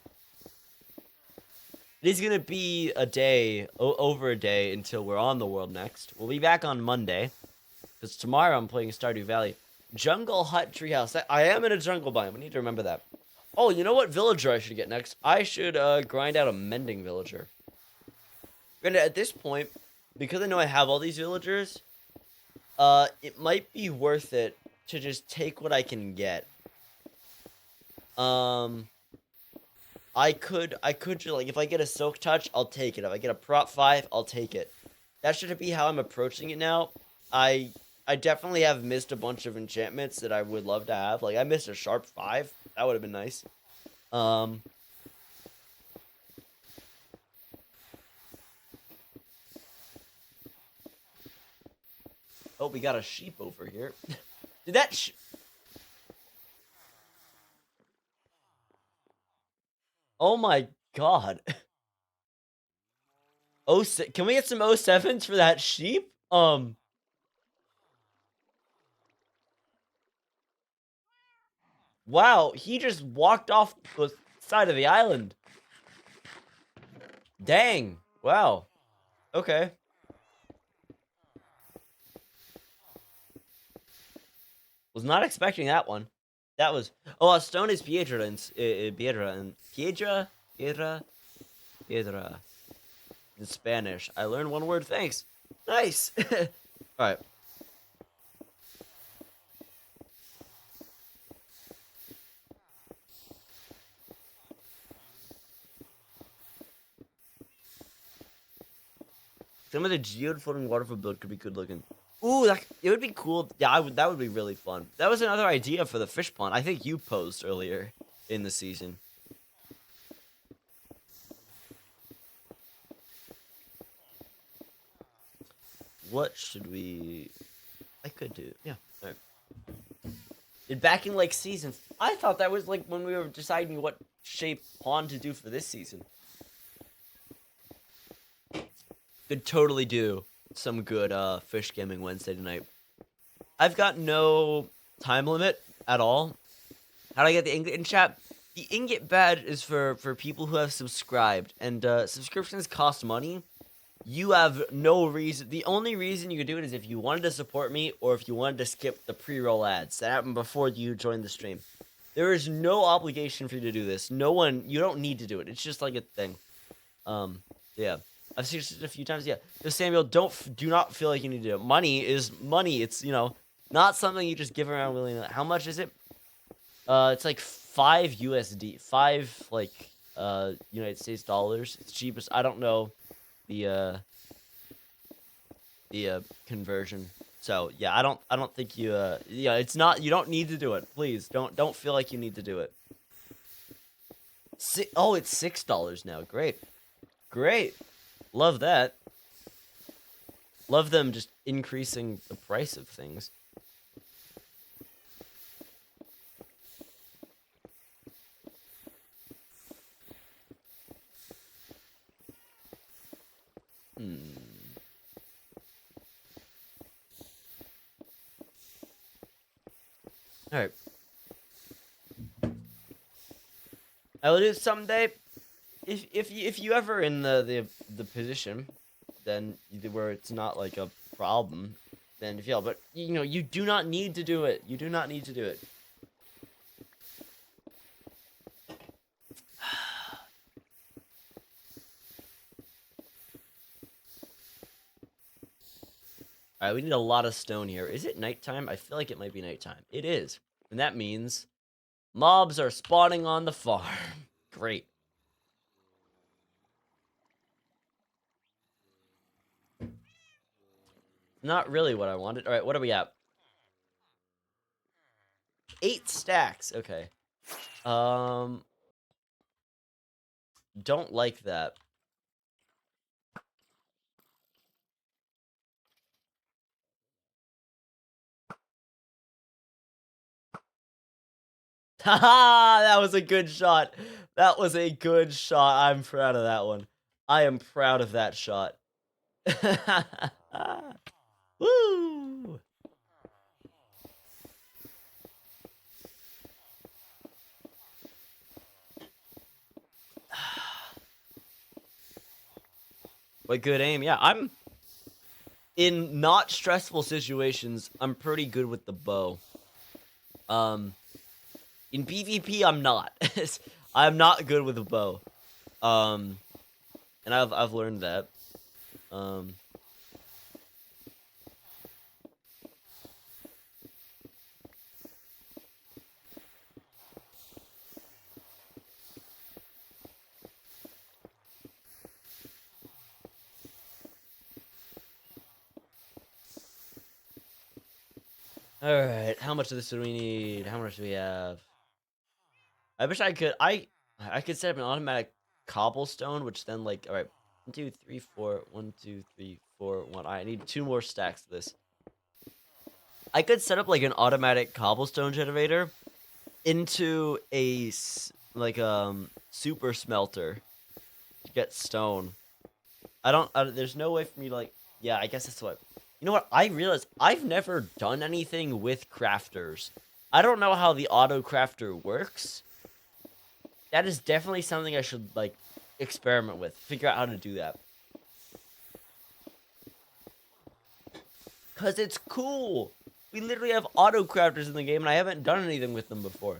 It is gonna be a day, over a day until we're on the world next. We'll be back on Monday, because tomorrow I'm playing Stardew Valley. Jungle Hut Treehouse. I am in a jungle biome. We need to remember that. Oh, you know what villager I should get next? I should grind out a mending villager. And at this point, because I know I have all these villagers, it might be worth it to just take what I can get. I could just, like, if I get a silk touch, I'll take it. If I get a prop 5, I'll take it. That should be how I'm approaching it now. I I definitely have missed a bunch of enchantments that I would love to have. Like, I missed a sharp 5. That would have been nice. Um oh, we got a sheep over here. Did that Oh my god. Oh, can we get some O7s for that sheep? Wow, he just walked off the side of the island. Dang. Wow. Okay. Was not expecting that one. That was stone is piedra and piedra in Spanish. I learned one word. Thanks. Nice. All right. Some of the geode floating waterfall build could be good looking. Ooh, it would be cool. Yeah, that would be really fun. That was another idea for the fish pond. I think you posed earlier in the season. What should we? I could do. Yeah. All right. Back in like season, I thought that was like when we were deciding what shape pond to do for this season. Could totally do some good fish gaming Wednesday tonight. I've got no time limit at all. How do I get the ingot in chat? The ingot badge is for people who have subscribed, and subscriptions cost money. You have no reason. The only reason you could do it is if you wanted to support me or if you wanted to skip the pre-roll ads that happened before you joined the stream. There is no obligation for you to do this. No one. You don't need to do it. It's just like a thing. Yeah. I've seen it a few times. Yeah. So Samuel, do not feel like you need to do it. Money is money. It's not something you just give around willy-nilly. How much is it? It's like 5 USD, 5 like United States dollars. It's cheapest. I don't know the conversion. So yeah, I don't think you yeah, it's not. You don't need to do it. Please don't feel like you need to do it. Oh, it's $6 now. Great, love that. Love them just increasing the price of things. All right. I will do it someday. If you ever in the position, then where it's not like a problem, then if you but you do not need to do it. You do not need to do it. All right, we need a lot of stone here. Is it nighttime? I feel like it might be nighttime. It is, and that means mobs are spawning on the farm. Great. Not really what I wanted. All right, what are we at? 8 stacks. Okay. Don't like that. Haha, that was a good shot. That was a good shot. I'm proud of that one. I am proud of that shot. Woo! Quite good aim. Yeah, I'm in not stressful situations. I'm pretty good with the bow. Um, in PvP, I'm not. I'm not good with a bow. Um, and I've learned that. Um, all right. How much of this do we need? How much do we have? I wish I could. I could set up an automatic cobblestone, which then like, all right, 1, 2, 3, 4, 1, 2, 3, 4, 1. I need 2 more stacks of this. I could set up like an automatic cobblestone generator into a super smelter to get stone. There's no way for me to like. Yeah, I guess that's what. You know what? I realized I've never done anything with crafters. I don't know how the auto crafter works. That is definitely something I should like experiment with. Figure out how to do that. Cause it's cool. We literally have auto crafters in the game, and I haven't done anything with them before.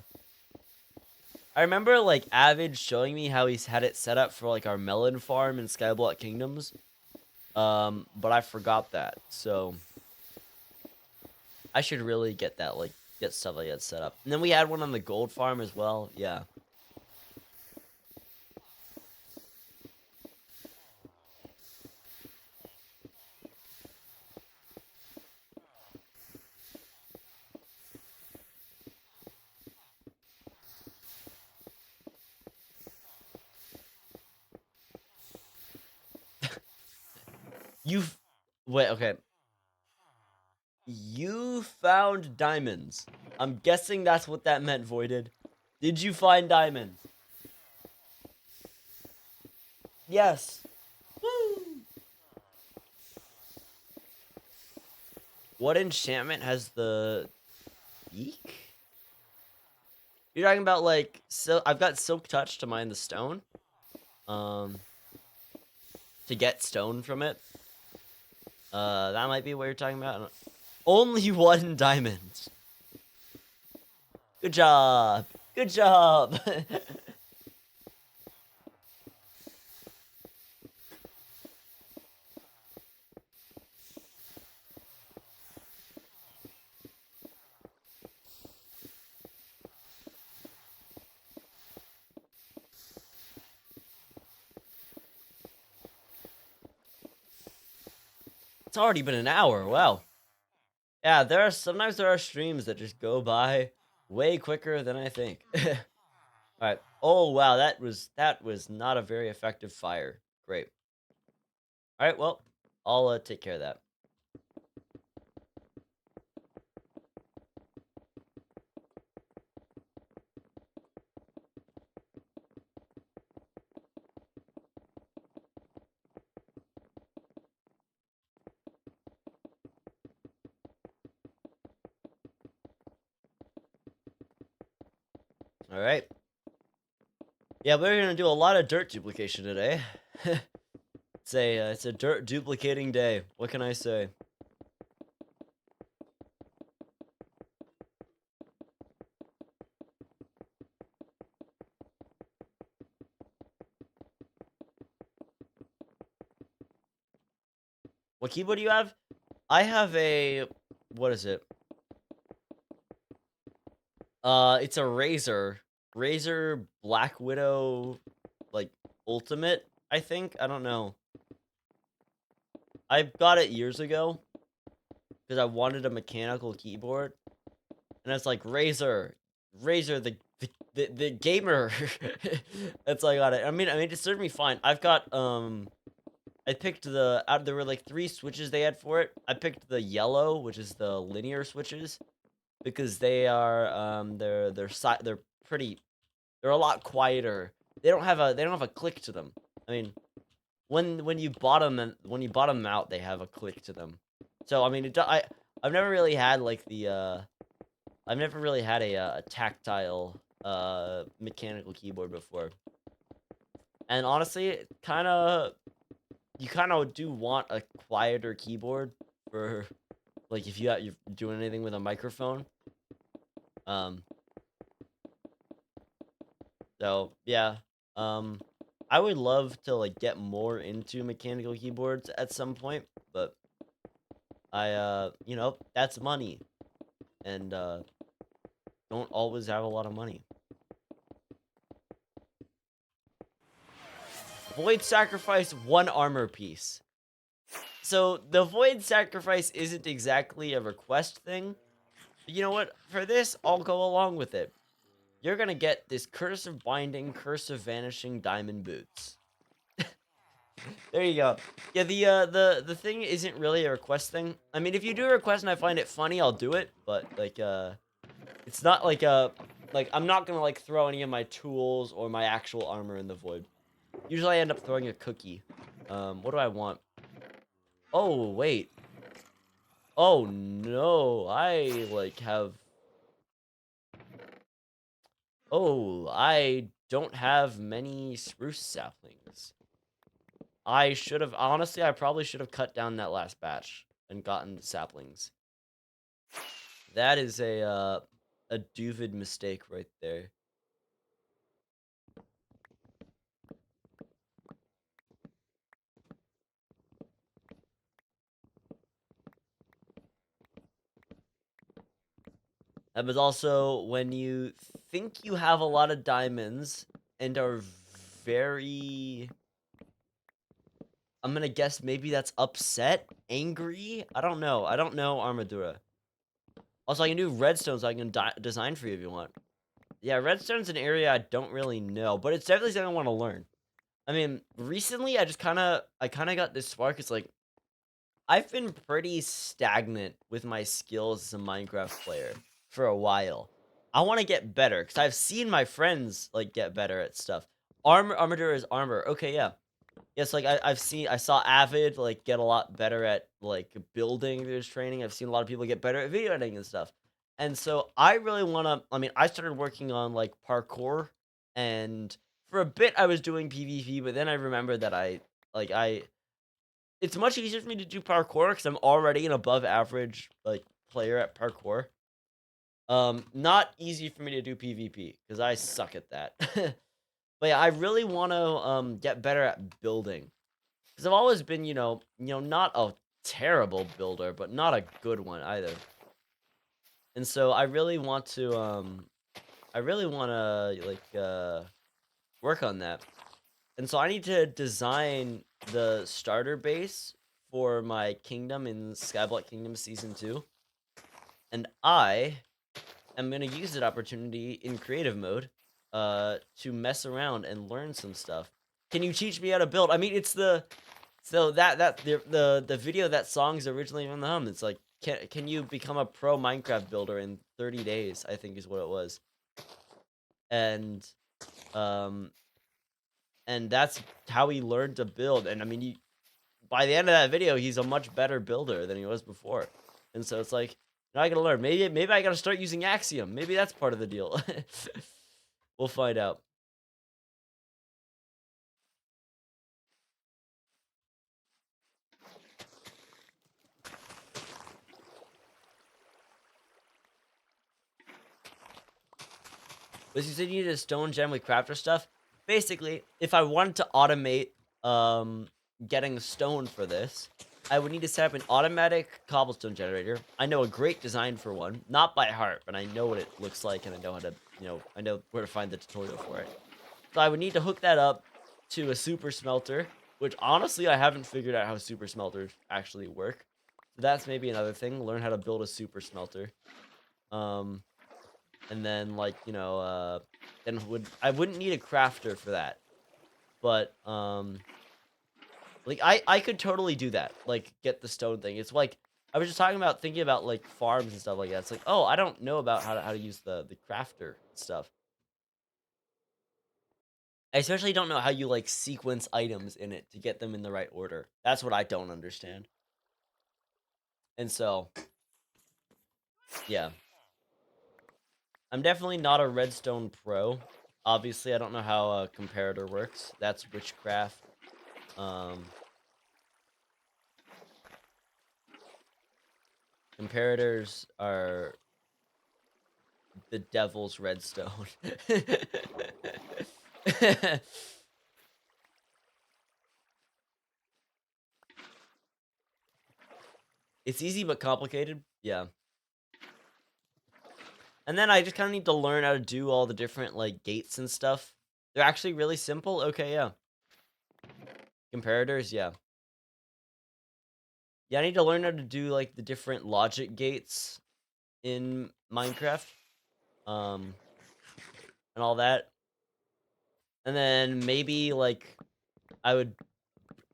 I remember like Avid showing me how he's had it set up for like our melon farm in Skyblock Kingdoms. But I forgot that, so I should really get that, like, get stuff like that set up. And then we had one on the gold farm as well. Yeah. You've wait, okay. You found diamonds. I'm guessing that's what that meant, Voided. Did you find diamonds? Yes. Woo! What enchantment has the beak? You're talking about like I've got silk touch to mine the stone. Um to get stone from it. That might be what you're talking about. Only 1 diamond. Good job. Good job. It's already been an hour. Wow. Yeah, sometimes there are streams that just go by way quicker than I think. All right. Oh wow, that was not a very effective fire. Great. All right. Well, I'll take care of that. All right. Yeah, we're gonna do a lot of dirt duplication today. It's a dirt duplicating day. What can I say? What keyboard do you have? I have a what is it? It's a Razer Black Widow, like Ultimate. I think I don't know. I got it years ago because I wanted a mechanical keyboard, and it's like Razer the gamer. That's why I got it. I mean, it served me fine. I've got I picked there were like 3 switches they had for it. I picked the yellow, which is the linear switches, because they're pretty, they're a lot quieter. They don't have a click to them. I mean, when you bottom them out, they have a click to them. So I mean, I've never really had like I've never really had a tactile mechanical keyboard before. And honestly, kind of you kind of do want a quieter keyboard for, like, if you're doing anything with a microphone. Um, so yeah. Um, I would love to like get more into mechanical keyboards at some point, but you know, that's money, and don't always have a lot of money. Void sacrifice 1 armor piece. So the void sacrifice isn't exactly a request thing. But you know what? For this, I'll go along with it. You're gonna get this curse of binding, curse of vanishing diamond boots. There you go. Yeah, the thing isn't really a request thing. I mean, if you do a request and I find it funny, I'll do it. But like, it's not like I'm not gonna like throw any of my tools or my actual armor in the void. Usually, I end up throwing a cookie. What do I want? Oh wait. Oh no, I like have. Oh, I don't have many spruce saplings. I should have, honestly, I probably should have cut down that last batch and gotten the saplings. That is a Duvid mistake right there. That was also when you think you have a lot of diamonds and are very, I'm gonna guess maybe that's upset, angry. I don't know. I don't know Armadura. Also, I can do redstone, so I can design for you if you want. Yeah, redstone's an area I don't really know, but it's definitely something I want to learn. I mean, recently I kind of got this spark. It's like I've been pretty stagnant with my skills as a Minecraft player for a while. I want to get better because I've seen my friends like get better at stuff. Armadura is armor. Okay, yeah. Yes, like I saw Avid like get a lot better at like building through his training. I've seen a lot of people get better at video editing and stuff. And so I really want to, I mean, I started working on like parkour, and for a bit I was doing PvP, but then I remembered that like I it's much easier for me to do parkour cuz I'm already an above average like player at parkour. Not easy for me to do PvP cuz I suck at that. But yeah, I really want to get better at building. Because I've always been, not a terrible builder, but not a good one either. And so I really want to, like, work on that. And so I need to design the starter base for my kingdom in Skyblock Kingdom Season 2. And I am going to use that opportunity in creative mode to mess around and learn some stuff. Can you teach me how to build? I mean, it's the So the video that song's originally from the hum. It's like can you become a pro Minecraft builder in 30 days? I think is what it was. And um and that's how he learned to build. And I mean, by the end of that video, he's a much better builder than he was before. And so it's like, now I gotta learn. Maybe I gotta start using Axiom. Maybe that's part of the deal. We'll find out. But you said you need a stone gem with crafter stuff. Basically, if I wanted to automate getting stone for this, I would need to set up an automatic cobblestone generator. I know a great design for one, not by heart, but I know what it looks like and I know how to, I know where to find the tutorial for it. So I would need to hook that up to a super smelter, which honestly I haven't figured out how super smelters actually work. So that's maybe another thing, learn how to build a super smelter. And then like, then I wouldn't need a crafter for that. But like I could totally do that. Like get the stone thing. It's like I was just talking about thinking about like farms and stuff like that. It's like, oh, I don't know about how to use the crafter stuff. I especially don't know how you like sequence items in it to get them in the right order. That's what I don't understand. And so, yeah. I'm definitely not a redstone pro. Obviously, I don't know how a comparator works. That's witchcraft. Um Comparators are the devil's redstone. It's easy but complicated. Yeah. And then I just kind of need to learn how to do all the different, like, gates and stuff. They're actually really simple. Okay, yeah. Comparators, yeah. Yeah, I need to learn how to do, like, the different logic gates in Minecraft. Um, and all that. And then maybe, like, I would...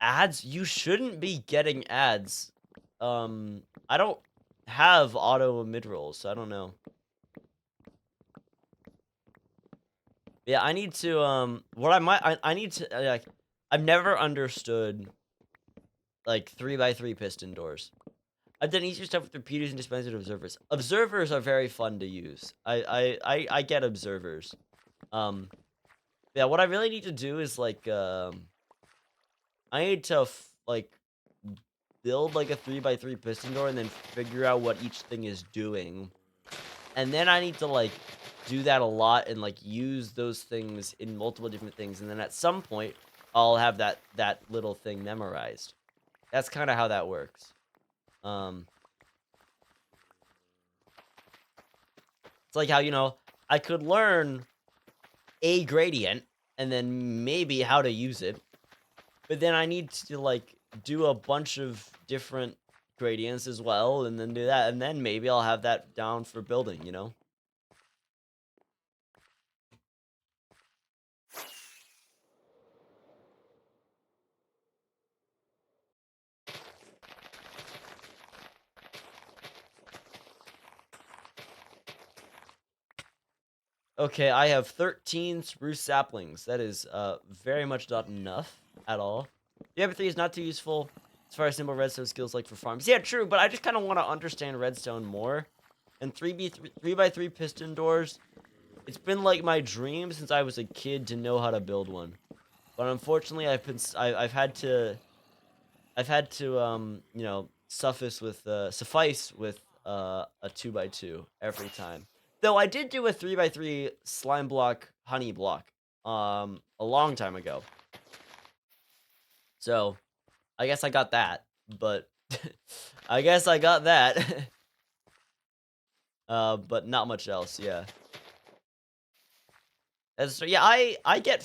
Ads? You shouldn't be getting ads. I don't have auto mid-rolls, so I don't know. Yeah, I need to, what I need to, like, I've never understood, like, 3x3 piston doors. I've done easier stuff with repeaters and dispensers of observers. Observers are very fun to use. I get observers. Yeah, what I really need to do is, like, I need to, like, build, like, a 3x3 piston door and then figure out what each thing is doing. And then I need to, like, do that a lot and, like, use those things in multiple different things. And then at some point, I'll have that little thing memorized. That's kind of how that works. It's like how, I could learn a gradient and then maybe how to use it. But then I need to, like, do a bunch of different gradients as well and then do that. And then maybe I'll have that down for building, Okay, I have 13 spruce saplings. That is very much not enough at all. The MP3 is not too useful as far as simple redstone skills like for farms. Yeah, true, but I just kind of want to understand redstone more. And 3x3 piston doors, it's been like my dream since I was a kid to know how to build one. But unfortunately, I've had to suffice with a 2x2 every time. Though I did do a 3x3 slime block honey block a long time ago. So, I guess I got that, but I guess I got that. But not much else, yeah. Yeah, I get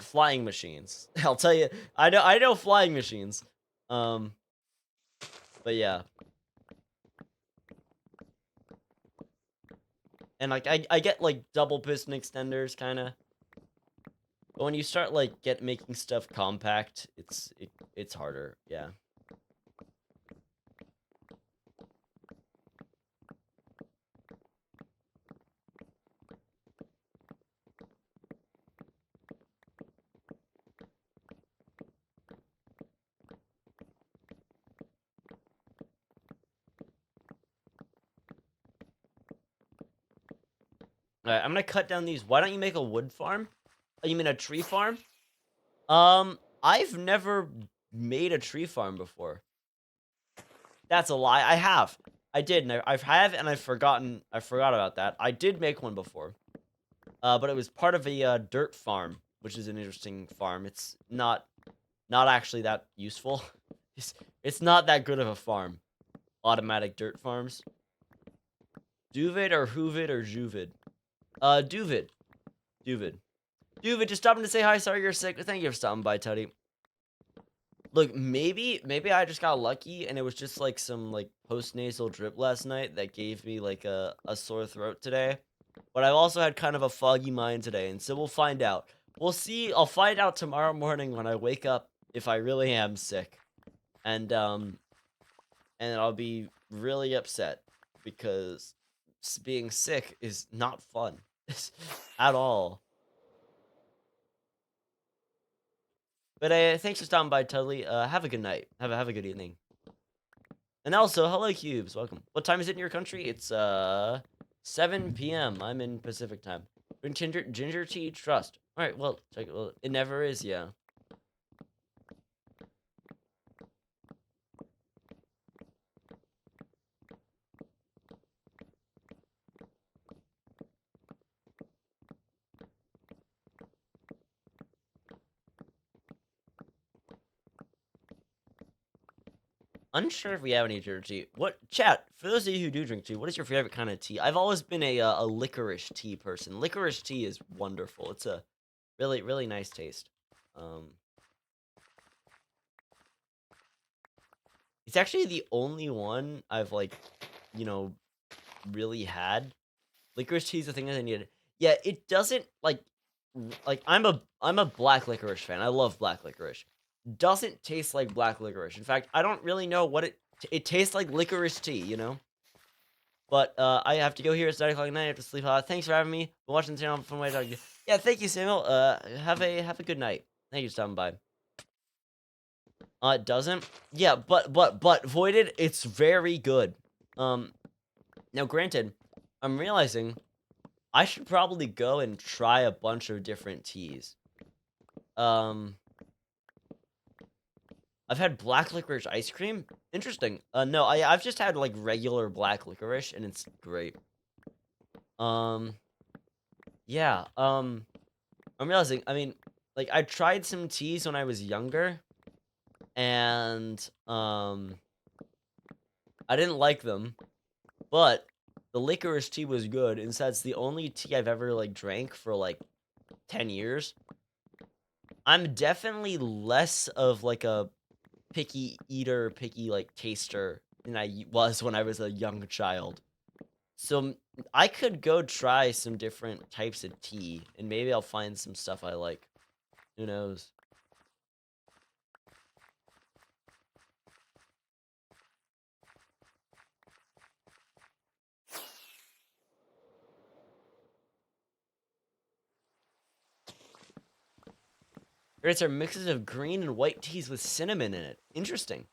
flying machines. I'll tell you, I know flying machines. But yeah. And like I get like double piston extenders kind of. But when you start like making stuff compact, it's harder. Yeah. All right, I'm gonna cut down these. Why don't you make a wood farm? Oh, you mean a tree farm? I've never made a tree farm before. That's a lie. I have. I did, and and I forgot about that. I did make one before. But it was part of a dirt farm, which is an interesting farm. It's not actually that useful. It's not that good of a farm. Automatic dirt farms. Duvid or Hoovid or Juvid? Duvid. Duvid. Duvid, just stopping to say hi. Sorry you're sick. Thank you for stopping by, Teddy. Look, maybe I just got lucky and it was just like some like post-nasal drip last night that gave me like a sore throat today. But I've also had kind of a foggy mind today, and so we'll find out. We'll see. I'll find out tomorrow morning when I wake up if I really am sick. And I'll be really upset because being sick is not fun at all. But thanks for stopping by, Tudley. Have a good night. Have a good evening. And also, hello, Cubes. Welcome. What time is it in your country? It's 7 p.m. I'm in Pacific time. Ginger tea trust. All right. Well, check it. Well, it never is. Yeah. Unsure if we have any tea. What chat? For those of you who do drink tea, what is your favorite kind of tea? I've always been a licorice tea person. Licorice tea is wonderful. It's a really nice taste. Um, it's actually the only one I've like, you know, really had. Licorice tea is the thing that I needed. Yeah, it doesn't like I'm a black licorice fan. I love black licorice. Doesn't taste like black licorice. In fact, I don't really know what it tastes like licorice tea, you know? But I have to go here. It's 9 o'clock at night. I have to sleep. Thanks for having me. For watching the channel. Fun way to talk to you. Yeah, thank you, Samuel. Have a good night. Thank you for stopping by. It doesn't. Yeah, but voided. It's very good. Now granted, I'm realizing I should probably go and try a bunch of different teas. Um, I've had black licorice ice cream. Interesting. No, I've just had like regular black licorice, and it's great. Yeah. I'm realizing. I mean, like I tried some teas when I was younger, and I didn't like them, but the licorice tea was good, and so that's the only tea I've ever like drank for like 10 years. I'm definitely less of like a picky eater, picky like taster than I was when I was a young child. So I could go try some different types of tea, and maybe I'll find some stuff I like. Who knows? It's are mixes of green and white teas with cinnamon in it. Interesting.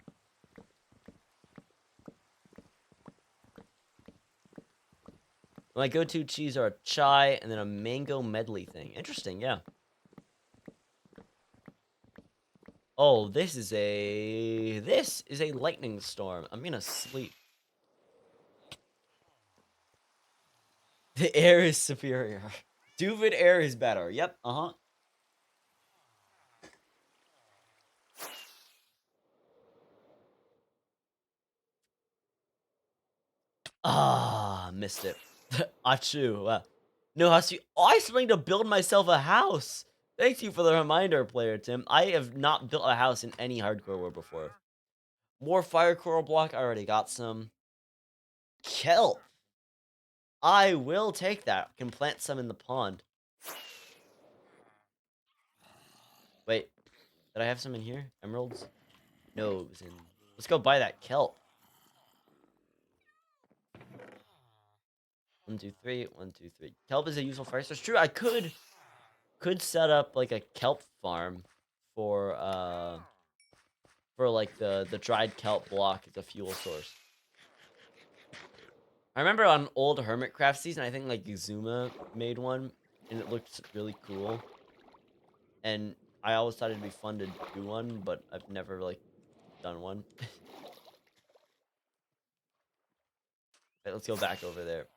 My go-to teas are a chai and then a mango medley thing. Interesting, yeah. Oh, this is a lightning storm. I'm gonna sleep. The air is superior. Duvid air is better. Yep, uh-huh. Ah, missed it. Achu. No, Husky. Oh, I still need to build myself a house. Thank you for the reminder, player Tim. I have not built a house in any hardcore war before. More fire coral block. I already got some. Kelp. I will take that. Can plant some in the pond. Wait, did I have some in here? Emeralds? No, it was in. Let's go buy that kelp. 1, 2, 3. 1, 2, 3. Kelp is a useful fire source. True, I could set up like a kelp farm for like the dried kelp block as a fuel source. I remember on old Hermitcraft season, I think like Izuma made one, and it looked really cool. And I always thought it'd be fun to do one, but I've never like done one. Okay, let's go back over there.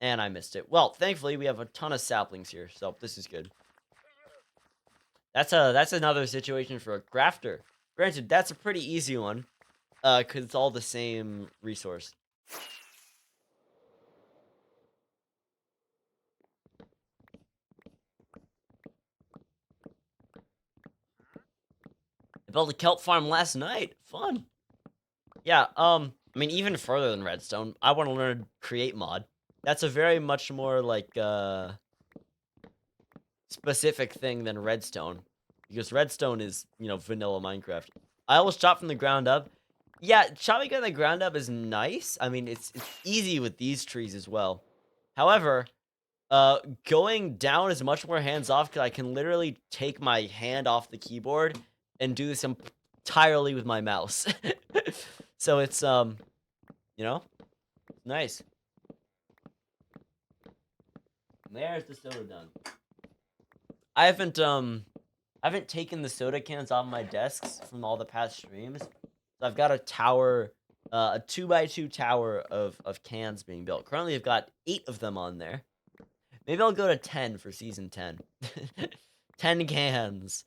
And I missed it. Well, thankfully we have a ton of saplings here, so this is good. That's another situation for a crafter. Granted, that's a pretty easy one, cause it's all the same resource. I built a kelp farm last night. Fun. Yeah, I mean, even further than redstone, I want to learn create mod. That's a very much more, like, specific thing than redstone. Because redstone is, you know, vanilla Minecraft. I always chop from the ground up. Yeah, chopping from the ground up is nice. I mean, it's easy with these trees as well. However, going down is much more hands-off because I can literally take my hand off the keyboard and do this entirely with my mouse. So it's, you know, nice. There's the soda done. I haven't taken the soda cans off my desks from all the past streams. So I've got a tower, a 2x2 tower of cans being built. Currently, I've got 8 of them on there. Maybe I'll go to 10 for season 10. 10 cans.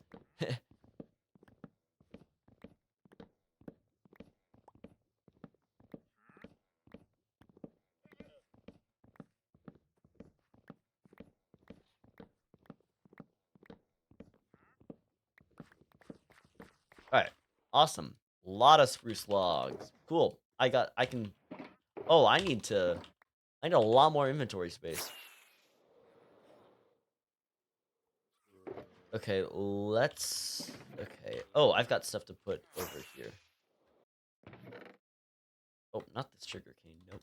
Alright. Awesome. A lot of spruce logs. Cool. I can... Oh, I need a lot more inventory space. Okay, let's... Okay. Oh, I've got stuff to put over here. Oh, not this sugar cane. Nope.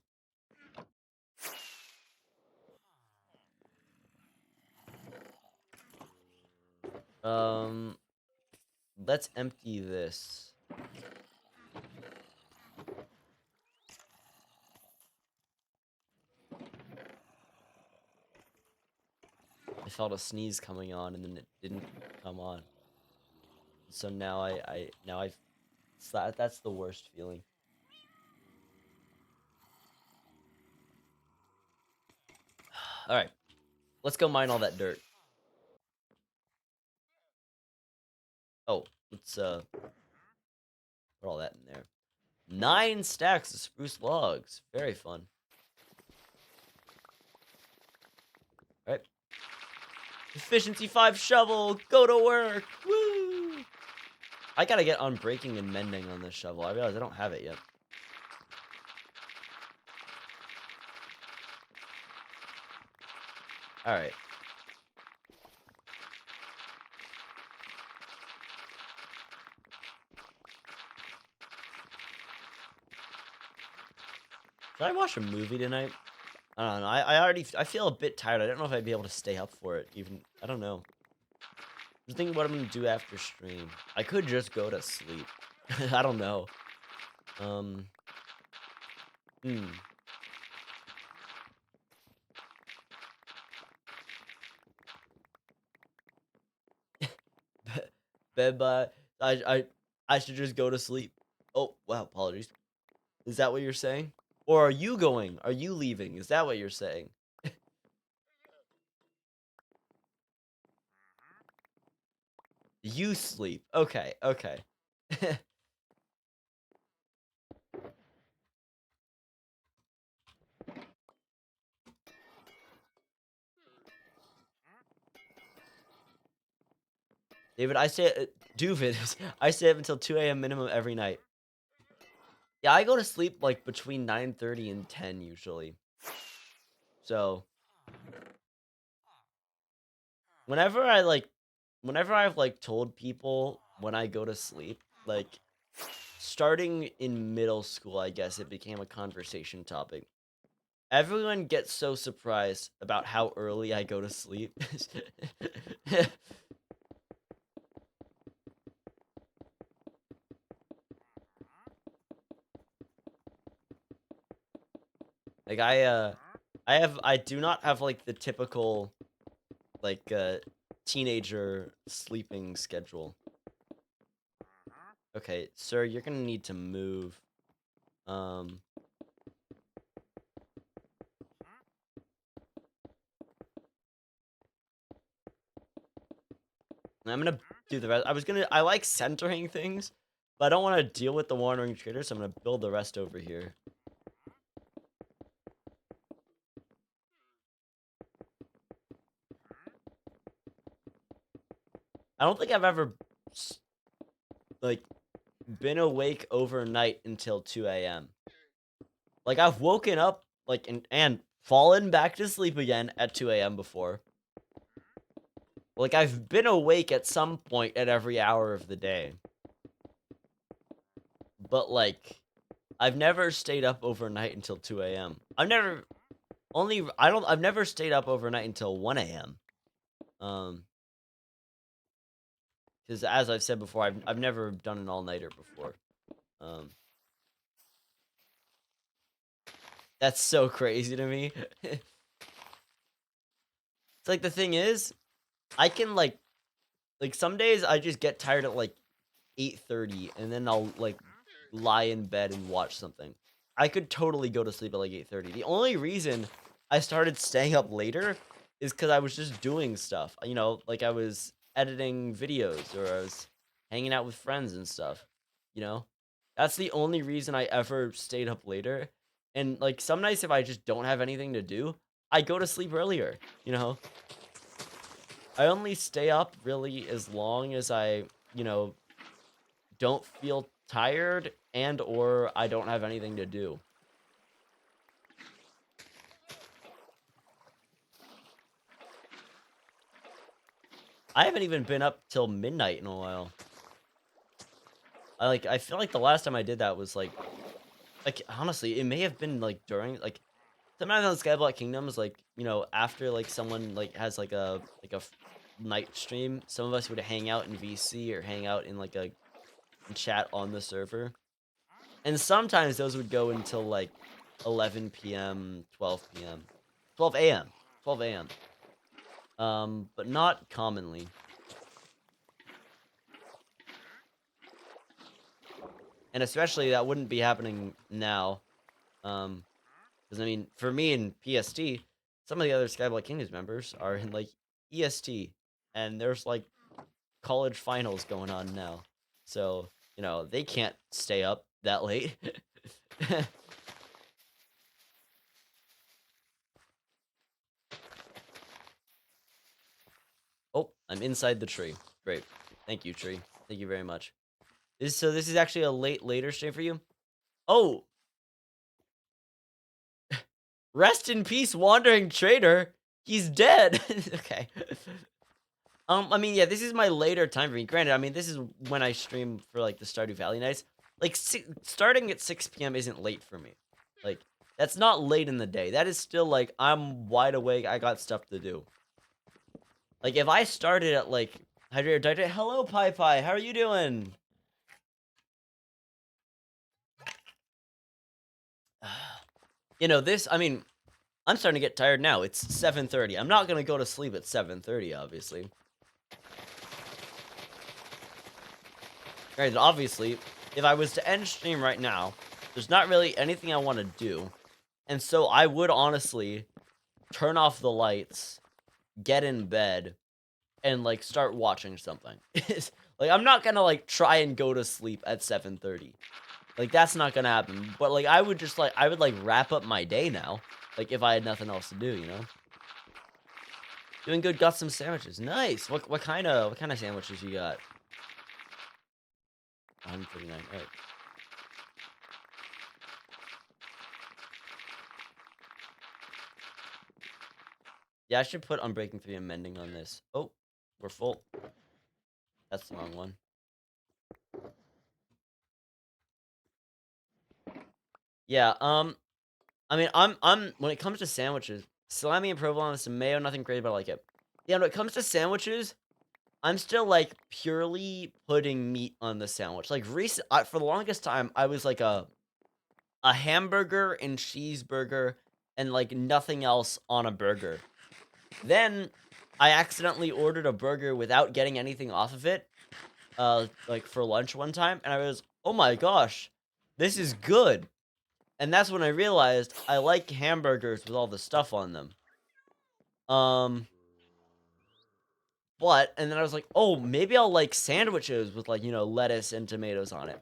Um, let's empty this. I felt a sneeze coming on, and then it didn't come on. So now that's the worst feeling. All right, let's go mine all that dirt. Oh, let's put all that in there. 9 stacks of spruce logs. Very fun. All right. Efficiency 5 shovel. Go to work. Woo! I gotta get on breaking and mending on this shovel. I realize I don't have it yet. All right. Should I watch a movie tonight? I don't know. I feel a bit tired. I don't know if I'd be able to stay up for it. Even I don't know. I'm thinking what I'm gonna do after stream. I could just go to sleep. I don't know. Um. Hmm. Bed by. I should just go to sleep. Oh wow. Apologies. Is that what you're saying? Or are you going? Are you leaving? Is that what you're saying? You sleep. Okay. Okay. David, I stay. Duvid, I stay up until 2 a.m. minimum every night. Yeah, I go to sleep like between 9:30 and 10 usually. So whenever I like, whenever I've like told people when I go to sleep, like starting in middle school, I guess it became a conversation topic. Everyone gets so surprised about how early I go to sleep. Like I do not have like the typical like teenager sleeping schedule. Okay, sir, you're gonna need to move. Um, I'm gonna do the rest. I like centering things, but I don't want to deal with the wandering trader, so I'm gonna build the rest over here. I don't think I've ever like been awake overnight until 2 a.m. Like I've woken up like and fallen back to sleep again at 2 a.m. before. Like I've been awake at some point at every hour of the day. But like I've never stayed up overnight until 2 a.m. I've never stayed up overnight until 1 a.m. Because as I've said before, I've never done an all-nighter before. Um, that's so crazy to me. It's like the thing is, I can like some days I just get tired at like 8:30 and then I'll like lie in bed and watch something. I could totally go to sleep at like 8:30. The only reason I started staying up later is because I was just doing stuff. You know, like I was editing videos or I was hanging out with friends and stuff. You know, that's the only reason I ever stayed up later. And like some nights, if I just don't have anything to do, I go to sleep earlier. You know, I only stay up really as long as I, you know, don't feel tired and or I don't have anything to do. I haven't even been up till midnight in a while. I feel like the last time I did that was like honestly, it may have been like during like sometimes on Skyblock Kingdoms, like, you know, after like someone like has like a night stream, some of us would hang out in VC or hang out in like a chat on the server. And sometimes those would go until like 11 p.m., 12 p.m. 12 a.m. 12 a.m. But not commonly. And especially that wouldn't be happening now. Because I mean, for me in PST, some of the other Skyblock Kingdoms members are in like EST, and there's like college finals going on now. So, you know, they can't stay up that late. Oh, I'm inside the tree. Great. Thank you, tree. Thank you very much. So this is actually a later stream for you? Oh, rest in peace, wandering trader. He's dead. Okay. I mean, yeah, this is my later time for me. Granted, I mean, this is when I stream for like the Stardew Valley nights. Like starting at 6 p.m. isn't late for me. Like that's not late in the day. That is still like I'm wide awake. I got stuff to do. Like if I started at like hydrate, hello Pie Pie, how are you doing? You know, this, I mean, I'm starting to get tired now. It's 7:30. I'm not gonna go to sleep at 7:30, obviously. Right, obviously, if I was to end stream right now, there's not really anything I want to do. And so I would honestly turn off the lights, get in bed, and like start watching something. Like I'm not gonna like try and go to sleep at 7:30. Like that's not gonna happen. But like I would just like I would like wrap up my day now. Like if I had nothing else to do, you know? Doing good, got some sandwiches. Nice. What kind of sandwiches you got? 139. Alright. Yeah, I should put Unbreaking 3 and Mending on this. Oh, we're full. That's the wrong one. Yeah, I mean, I'm when it comes to sandwiches, salami and provolone with some mayo, nothing great, but I like it. Yeah, when it comes to sandwiches, I'm still like purely putting meat on the sandwich. Like for the longest time, I was like a hamburger and cheeseburger and like nothing else on a burger. Then I accidentally ordered a burger without getting anything off of it, like for lunch one time, and I was, oh my gosh, this is good. And that's when I realized I like hamburgers with all the stuff on them. And then I was like, oh, maybe I'll like sandwiches with like, you know, lettuce and tomatoes on it.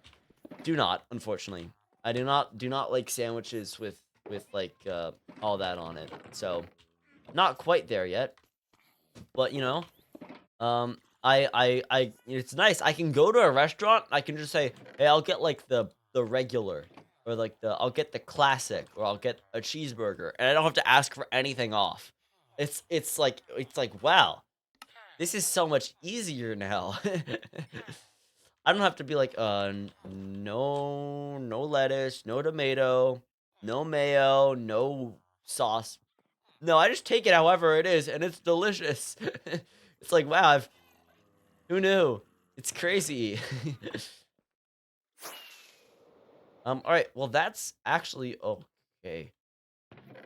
Do not, unfortunately. I do not like sandwiches with like all that on it. So, not quite there yet. But, you know, it's nice. I can go to a restaurant, I can just say, "Hey, I'll get like the regular or like I'll get the classic or I'll get a cheeseburger." And I don't have to ask for anything off. It's like, wow. This is so much easier now. I don't have to be like, no lettuce, no tomato, no mayo, no sauce. No, I just take it however it is, and it's delicious. It's like, wow, who knew? It's crazy. All right, well, that's actually okay.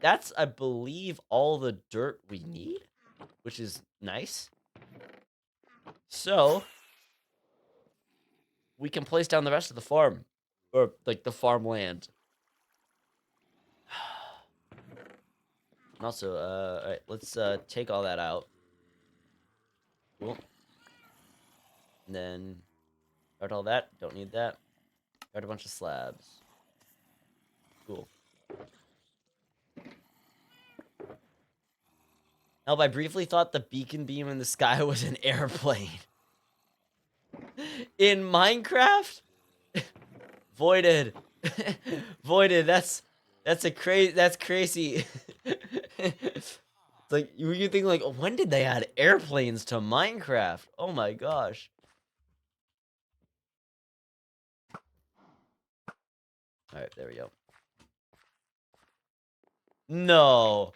That's, I believe, all the dirt we need, which is nice. So, we can place down the rest of the farm, or like the farmland. And also, all right, let's take all that out. Cool. And then start all that. Don't need that. Start a bunch of slabs. Cool. Help, I briefly thought the beacon beam in the sky was an airplane. In Minecraft? Voided. Voided. That's crazy. It's like you think like when did they add airplanes to Minecraft? Oh my gosh. All right, there we go. No.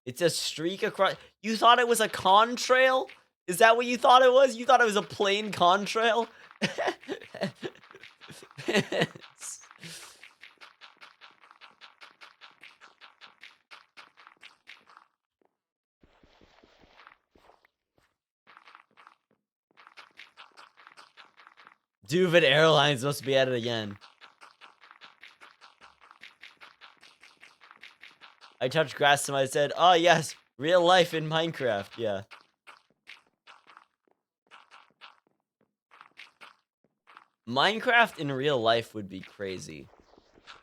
It's a streak across. You thought it was a contrail? Is that what you thought it was? You thought it was a plain contrail? Duvid Airlines must be at it again. I touched grass and I said, oh yes, real life in Minecraft, yeah. Minecraft in real life would be crazy.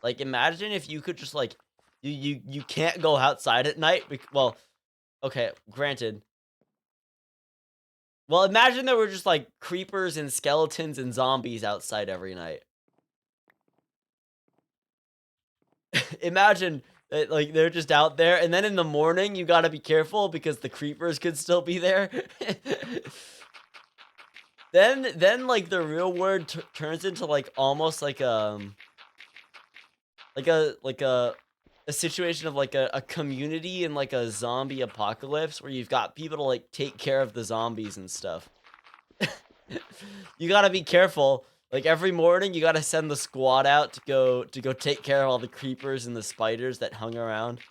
Like, imagine if you could just, like, you can't go outside at night, well, okay, granted. Well, imagine there were just, like, creepers and skeletons and zombies outside every night. Imagine that, like, they're just out there, and then in the morning, you gotta be careful because the creepers could still be there. Then, like, the real world turns into, like, almost like, like a situation of, like, a community in, like, a zombie apocalypse where you've got people to, like, take care of the zombies and stuff. You gotta be careful. Like, every morning, you gotta send the squad out to go take care of all the creepers and the spiders that hung around.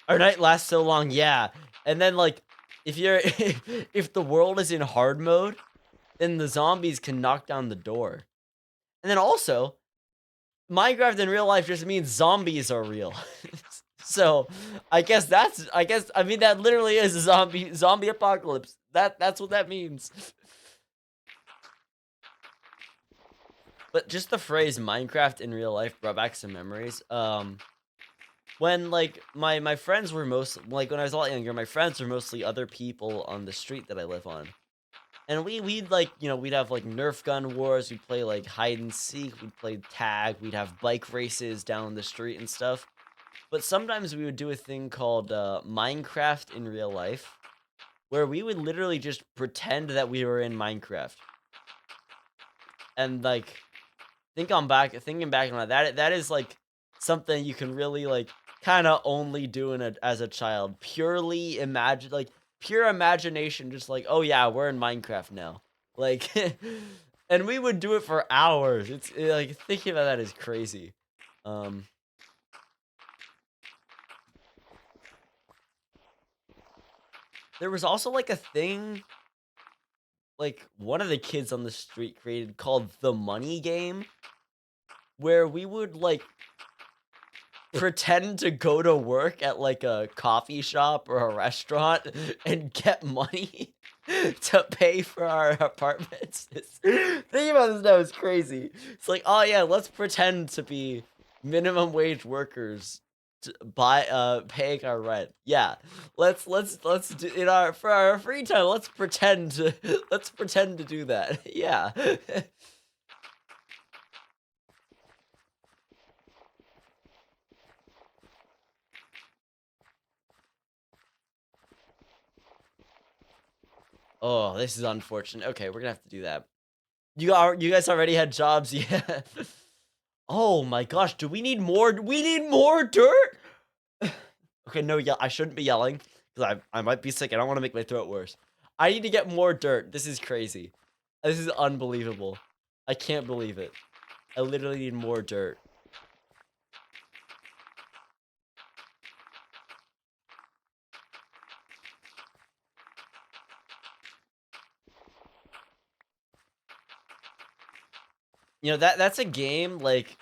Our night lasts so long, yeah. And then, like, if you're if the world is in hard mode, then the zombies can knock down the door. And then also, Minecraft in real life just means zombies are real. So, I mean that literally is a zombie apocalypse. That's what that means. But just the phrase Minecraft in real life brought back some memories. When like my friends were like when I was a lot younger, my friends were mostly other people on the street that I live on. And we'd like, we'd have like Nerf gun wars, we'd play like hide and seek, we'd play tag, we'd have bike races down the street and stuff. But sometimes we would do a thing called Minecraft in real life, where we would literally just pretend that we were in Minecraft. And like thinking back on that is like something you can really like kind of only do as a child. Purely imagine, like pure imagination, just like, oh yeah, we're in Minecraft now. Like and we would do it for hours. Like thinking about that is crazy. Um there was also like a thing like one of the kids on the street created called the money game, where we would like pretend to go to work at like a coffee shop or a restaurant and get money to pay for our apartments. Thinking about this now is crazy. It's like, oh yeah, let's pretend to be minimum wage workers to buy paying our rent. Yeah. Let's do in our for our free time, let's pretend to let's pretend to do that. Yeah. Oh, this is unfortunate. Okay, we're gonna have to do that. You guys already had jobs, yeah. Oh my gosh, do we need more? We need more dirt? Okay, no, I shouldn't be yelling because I might be sick. I don't want to make my throat worse. I need to get more dirt. This is crazy. This is unbelievable. I can't believe it. I literally need more dirt. That's a game like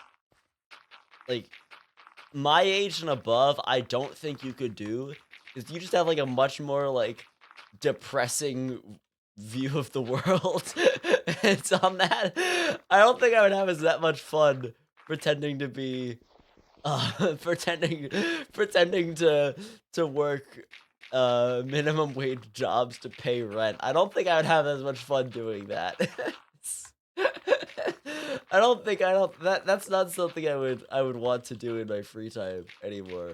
my age and above, I don't think you could do, because you just have like a much more like depressing view of the world. And so on that, I don't think I would have as that much fun pretending to be pretending to work minimum wage jobs to pay rent. I don't think I would have as much fun doing that. I don't that's not something I would want to do in my free time anymore.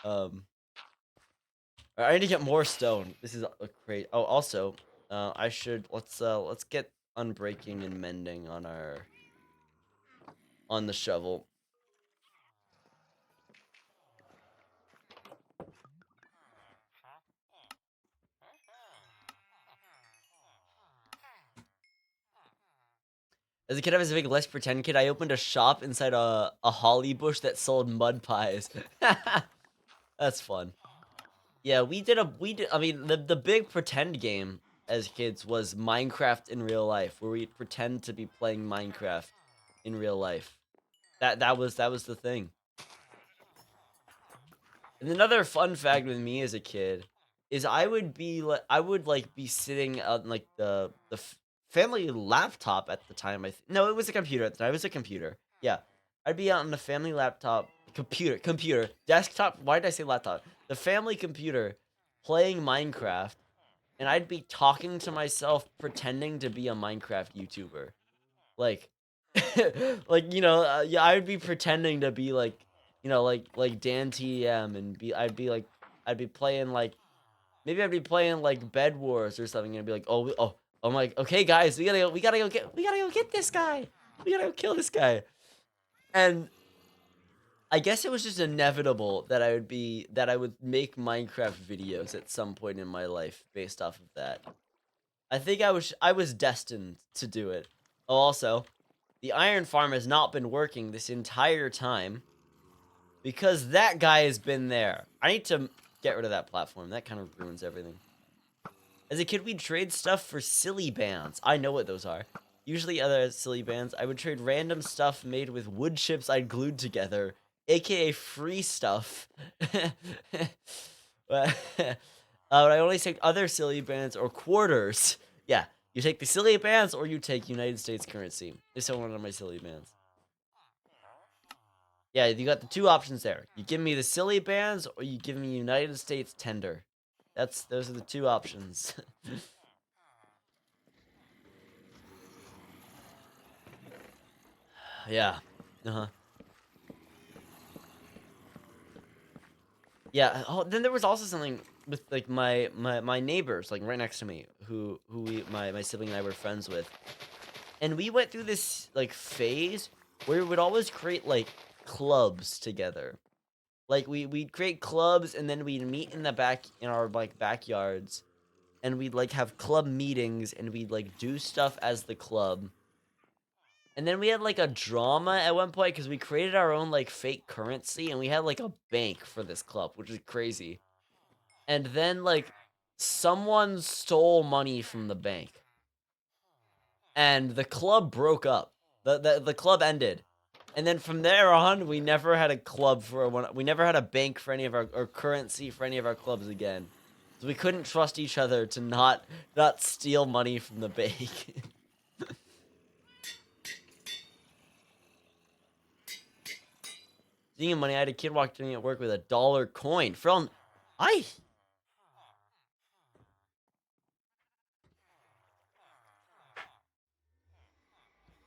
Um I need to get more stone. This is great. Oh, also, I should let's get unbreaking and mending on our on the shovel. As a kid, I was a big Let's Pretend kid. I opened a shop inside a holly bush that sold mud pies. That's fun. Yeah, we did. I mean, the big pretend game as kids was Minecraft in real life, where we pretend to be playing Minecraft in real life. That was the thing. And another fun fact with me as a kid is I would like be sitting on like the family laptop at the time. No, it was a computer at the time. It was a computer. Yeah, I'd be on the family laptop, computer, desktop. Why did I say laptop? The family computer, playing Minecraft, and I'd be talking to myself, pretending to be a Minecraft YouTuber. Like, like yeah, I would be pretending to be like, like Dan TM, and I'd be playing like, maybe I'd be playing like Bed Wars or something, and I'd be like, oh, I'm like, okay, guys, we gotta go get this guy, we gotta go kill this guy, and I guess it was just inevitable that I would make Minecraft videos at some point in my life based off of that. I was destined to do it. Oh, also, the iron farm has not been working this entire time because that guy has been there. I need to get rid of that platform. That kind of ruins everything. As a kid, we'd trade stuff for silly bands. I know what those are. Usually other silly bands, I would trade random stuff made with wood chips I'd glued together, aka free stuff. But I only take other silly bands or quarters. Yeah, you take the silly bands or you take United States currency. This is one of my silly bands. Yeah, you got the two options there. You give me the silly bands or you give me United States tender. Those are the two options. Yeah. Uh-huh. Yeah. Oh, then there was also something with like my neighbors, like right next to me, who my sibling and I were friends with. And we went through this like phase where we would always create like clubs together. Like we'd create clubs and then we'd meet in the back in our like backyards and we'd like have club meetings and we'd like do stuff as the club. And then we had like a drama at one point because we created our own like fake currency and we had like a bank for this club, which is crazy. And then like someone stole money from the bank and the club broke up. The club ended. And then from there on, we never had a club for one. We never had a bank for any of our or currency for any of our clubs again. So we couldn't trust each other to not steal money from the bank. Speaking of money, I had a kid walk to me at work with $1 coin. From I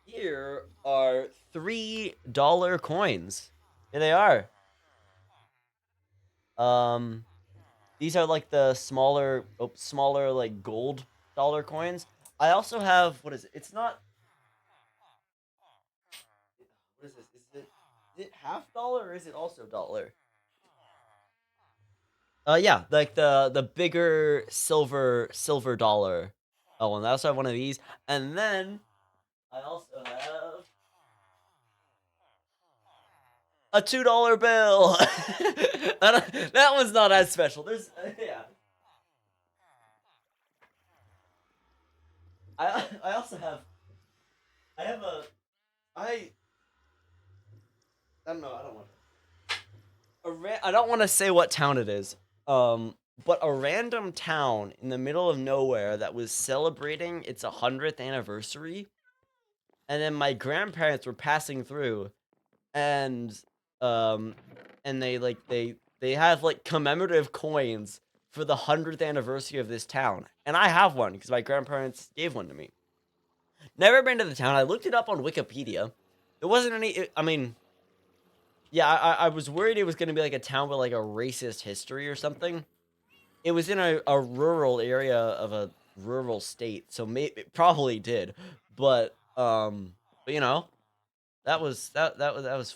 Here are $3 coins. Here they are. Um, these are like the smaller like gold dollar coins. I also have what is it? It's not. What is this? Is it half dollar or is it also dollar? Yeah, like the bigger silver dollar. Oh, and I also have one of these, and then I also have a $2 bill. That one's not as special. There's yeah. I also have I have a I I don't know. I don't want to say what town it is. but a random town in the middle of nowhere that was celebrating its 100th anniversary. And then my grandparents were passing through, and um and they have like commemorative coins for the 100th anniversary of this town. And I have one because my grandparents gave one to me. Never been to the town. I looked it up on Wikipedia. There wasn't any. I mean, yeah, I was worried it was going to be like a town with like a racist history or something. It was in a rural area of a rural state, so maybe it probably did. But but you know, that was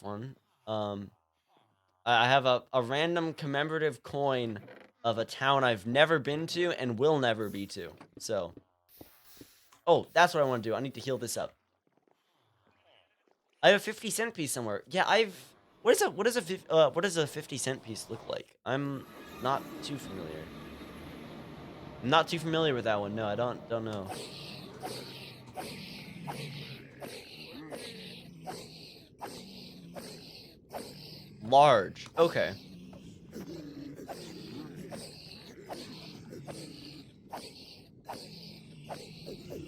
fun. Um, I have a random commemorative coin of a town I've never been to and will never be to. So, oh, that's what I want to do. I need to heal this up. I have a 50-cent piece somewhere. Yeah, what does a 50-cent piece look like? I'm not too familiar. I'm not too familiar with that one. No, I don't know. Large. Okay.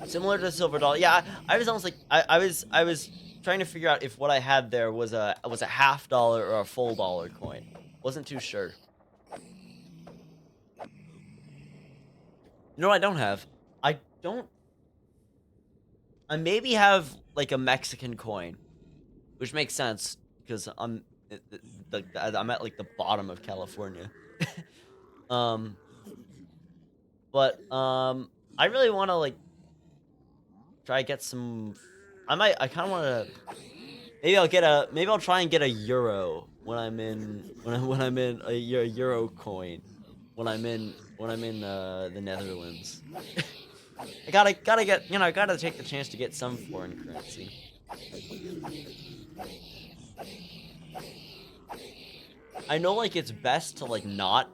Similar to silver dollar. Yeah, I was almost like I was trying to figure out if what I had there was a half dollar or a full dollar coin. Wasn't too sure. You know what I don't have? I don't I maybe have like a Mexican coin, which makes sense because I'm at like the bottom of California. um but I really want to like try get some I kind of want to maybe I'll try and get a euro when I'm in when I'm in a euro coin when I'm in the Netherlands. I gotta get I gotta take the chance to get some foreign currency. I know like it's best to like not.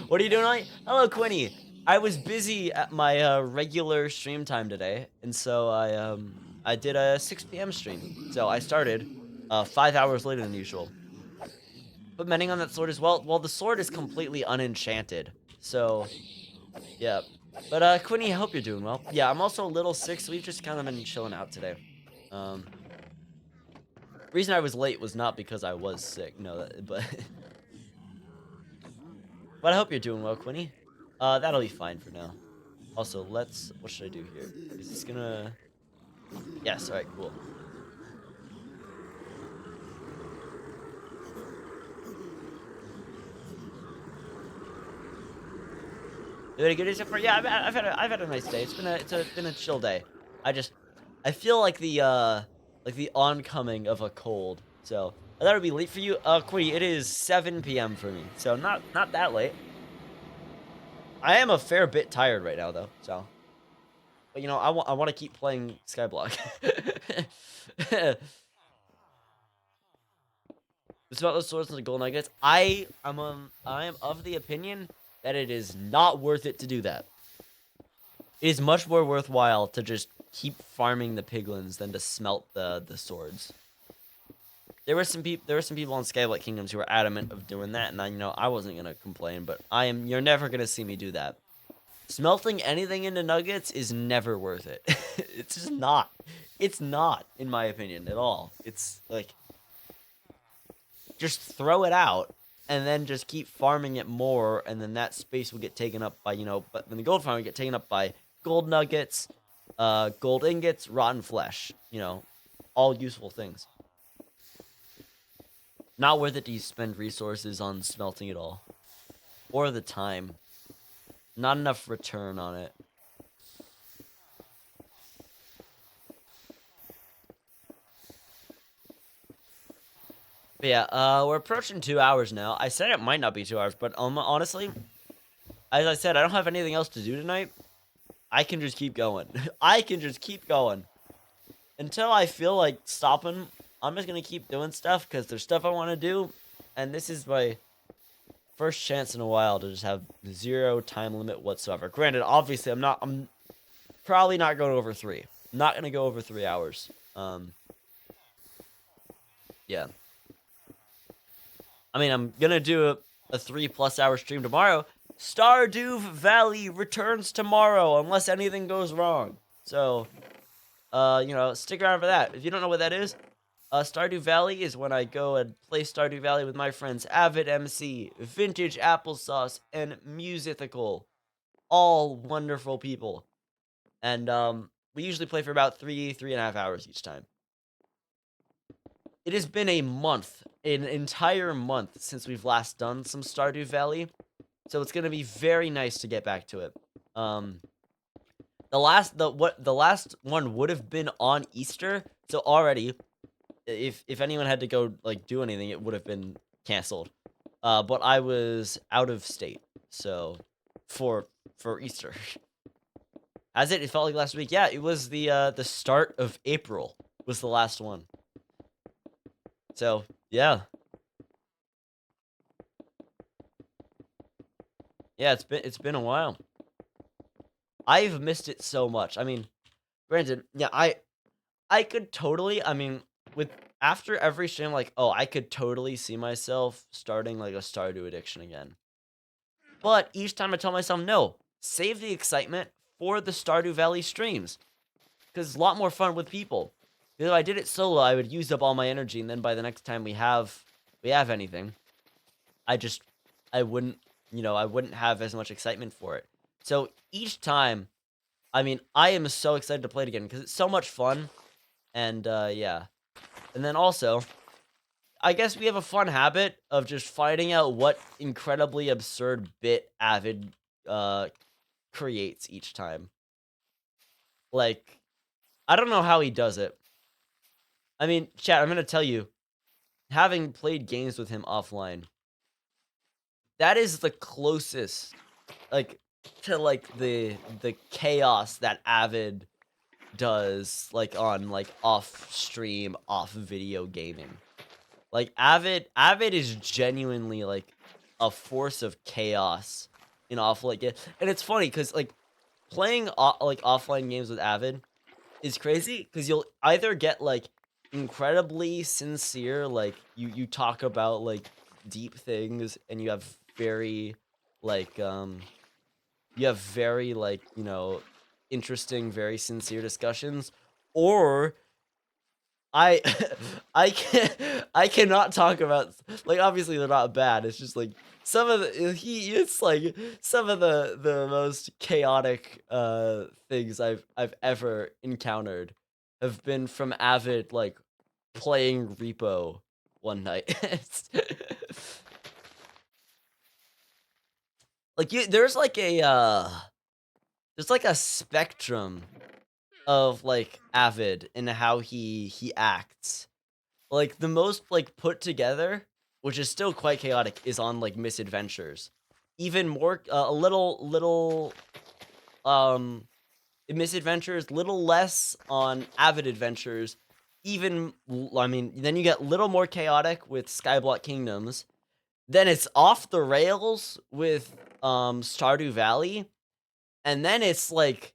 What are you doing? Hello, Quinny. I was busy at my regular stream time today, and so I did a 6 p.m. stream. So I started 5 hours later than usual. But mending on that sword as well. Well, the sword is completely unenchanted. So, yeah. But, Quinny, I hope you're doing well. Yeah, I'm also a little sick, so we've just kind of been chilling out today. Um, reason I was late was not because I was sick. No, but... but I hope you're doing well, Quinny. That'll be fine for now. Also, what should I do here? Is this gonna... Yes, alright, cool. You had a good day so far? Yeah, I've had a nice day. It's been a chill day. I feel like the oncoming of a cold. So I thought it'd be late for you. Quinny, it is 7 p.m. for me, so not that late. I am a fair bit tired right now though. So, but I want to keep playing Skyblock. It's about those swords and the gold nuggets. I am of the opinion that it is not worth it to do that. It is much more worthwhile to just keep farming the piglins than to smelt the swords. There were some people on Skyblock Kingdoms who were adamant of doing that, and I wasn't gonna complain, but you're never gonna see me do that. Smelting anything into nuggets is never worth it. It's just not. It's not, in my opinion, at all. It's like just throw it out and then just keep farming it more, and then that space will get taken up by but then the gold farm will get taken up by gold nuggets, gold ingots, rotten flesh. All useful things. Not worth it to spend resources on smelting it all, or the time. Not enough return on it. But yeah, we're approaching 2 hours now. I said it might not be 2 hours, but honestly, as I said, I don't have anything else to do tonight. I can just keep going. I can just keep going. Until I feel like stopping, I'm just going to keep doing stuff because there's stuff I want to do. And this is my first chance in a while to just have 0 time limit whatsoever. Granted, obviously, I'm probably not going over 3. I'm not going to go over 3 hours. Yeah. I mean, I'm going to do a 3+ hour stream tomorrow. Stardew Valley returns tomorrow unless anything goes wrong. So, stick around for that. If you don't know what that is, Stardew Valley is when I go and play Stardew Valley with my friends Avid MC, Vintage Applesauce, and Musithical. All wonderful people. And we usually play for about 3.5 hours each time. It has been a month, an entire month since we've last done some Stardew Valley. So it's gonna be very nice to get back to it. The last one would have been on Easter, so already, if anyone had to go like do anything, it would have been canceled. But I was out of state, so for Easter. As it felt like last week. Yeah, it was the start of April was the last one. So yeah, it's been a while. I've missed it so much. I mean, granted, yeah, I could totally. I mean, with after every stream, like, oh, I could totally see myself starting like a Stardew addiction again. But each time I tell myself, no, save the excitement for the Stardew Valley streams, because it's a lot more fun with people. If I did it solo, I would use up all my energy, and then by the next time we have anything, I I wouldn't, I wouldn't have as much excitement for it. So each time, I mean, I am so excited to play it again because it's so much fun, and yeah. And then also, I guess we have a fun habit of just finding out what incredibly absurd bit Avid creates each time. Like, I don't know how he does it. I mean, chat, I'm gonna tell you, having played games with him offline, that is the closest, like, to like the chaos that Avid does, like on like off stream, off video gaming. Like Avid is genuinely like a force of chaos in off like it. And it's funny because like playing like offline games with Avid is crazy because you'll either get like incredibly sincere, like you talk about like deep things and you have very like like interesting, very sincere discussions, or I I cannot talk about, like, obviously they're not bad. It's just like some of the it's like some of the most chaotic things I've ever encountered have been from Avid like playing Repo one night. Like there's like a spectrum of like Avid and how he acts. Like the most like put together, which is still quite chaotic, is on like Misadventures. Even more, a little Misadventures, little less on Avid Adventures. I mean, then you get little more chaotic with Skyblock Kingdoms. Then it's off the rails with Stardew Valley, and then it's like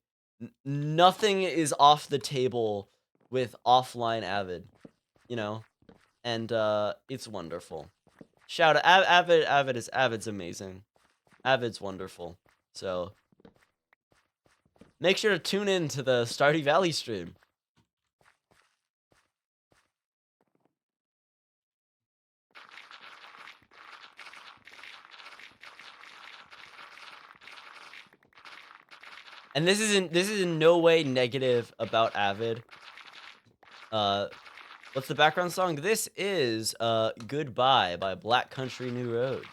nothing is off the table with offline Avid, you know, and it's wonderful. Shout out Avid's amazing. Avid's wonderful. So make sure to tune in to the Stardew Valley stream. And this is in no way negative about Avid. What's the background song? This is Goodbye by Black Country New Road.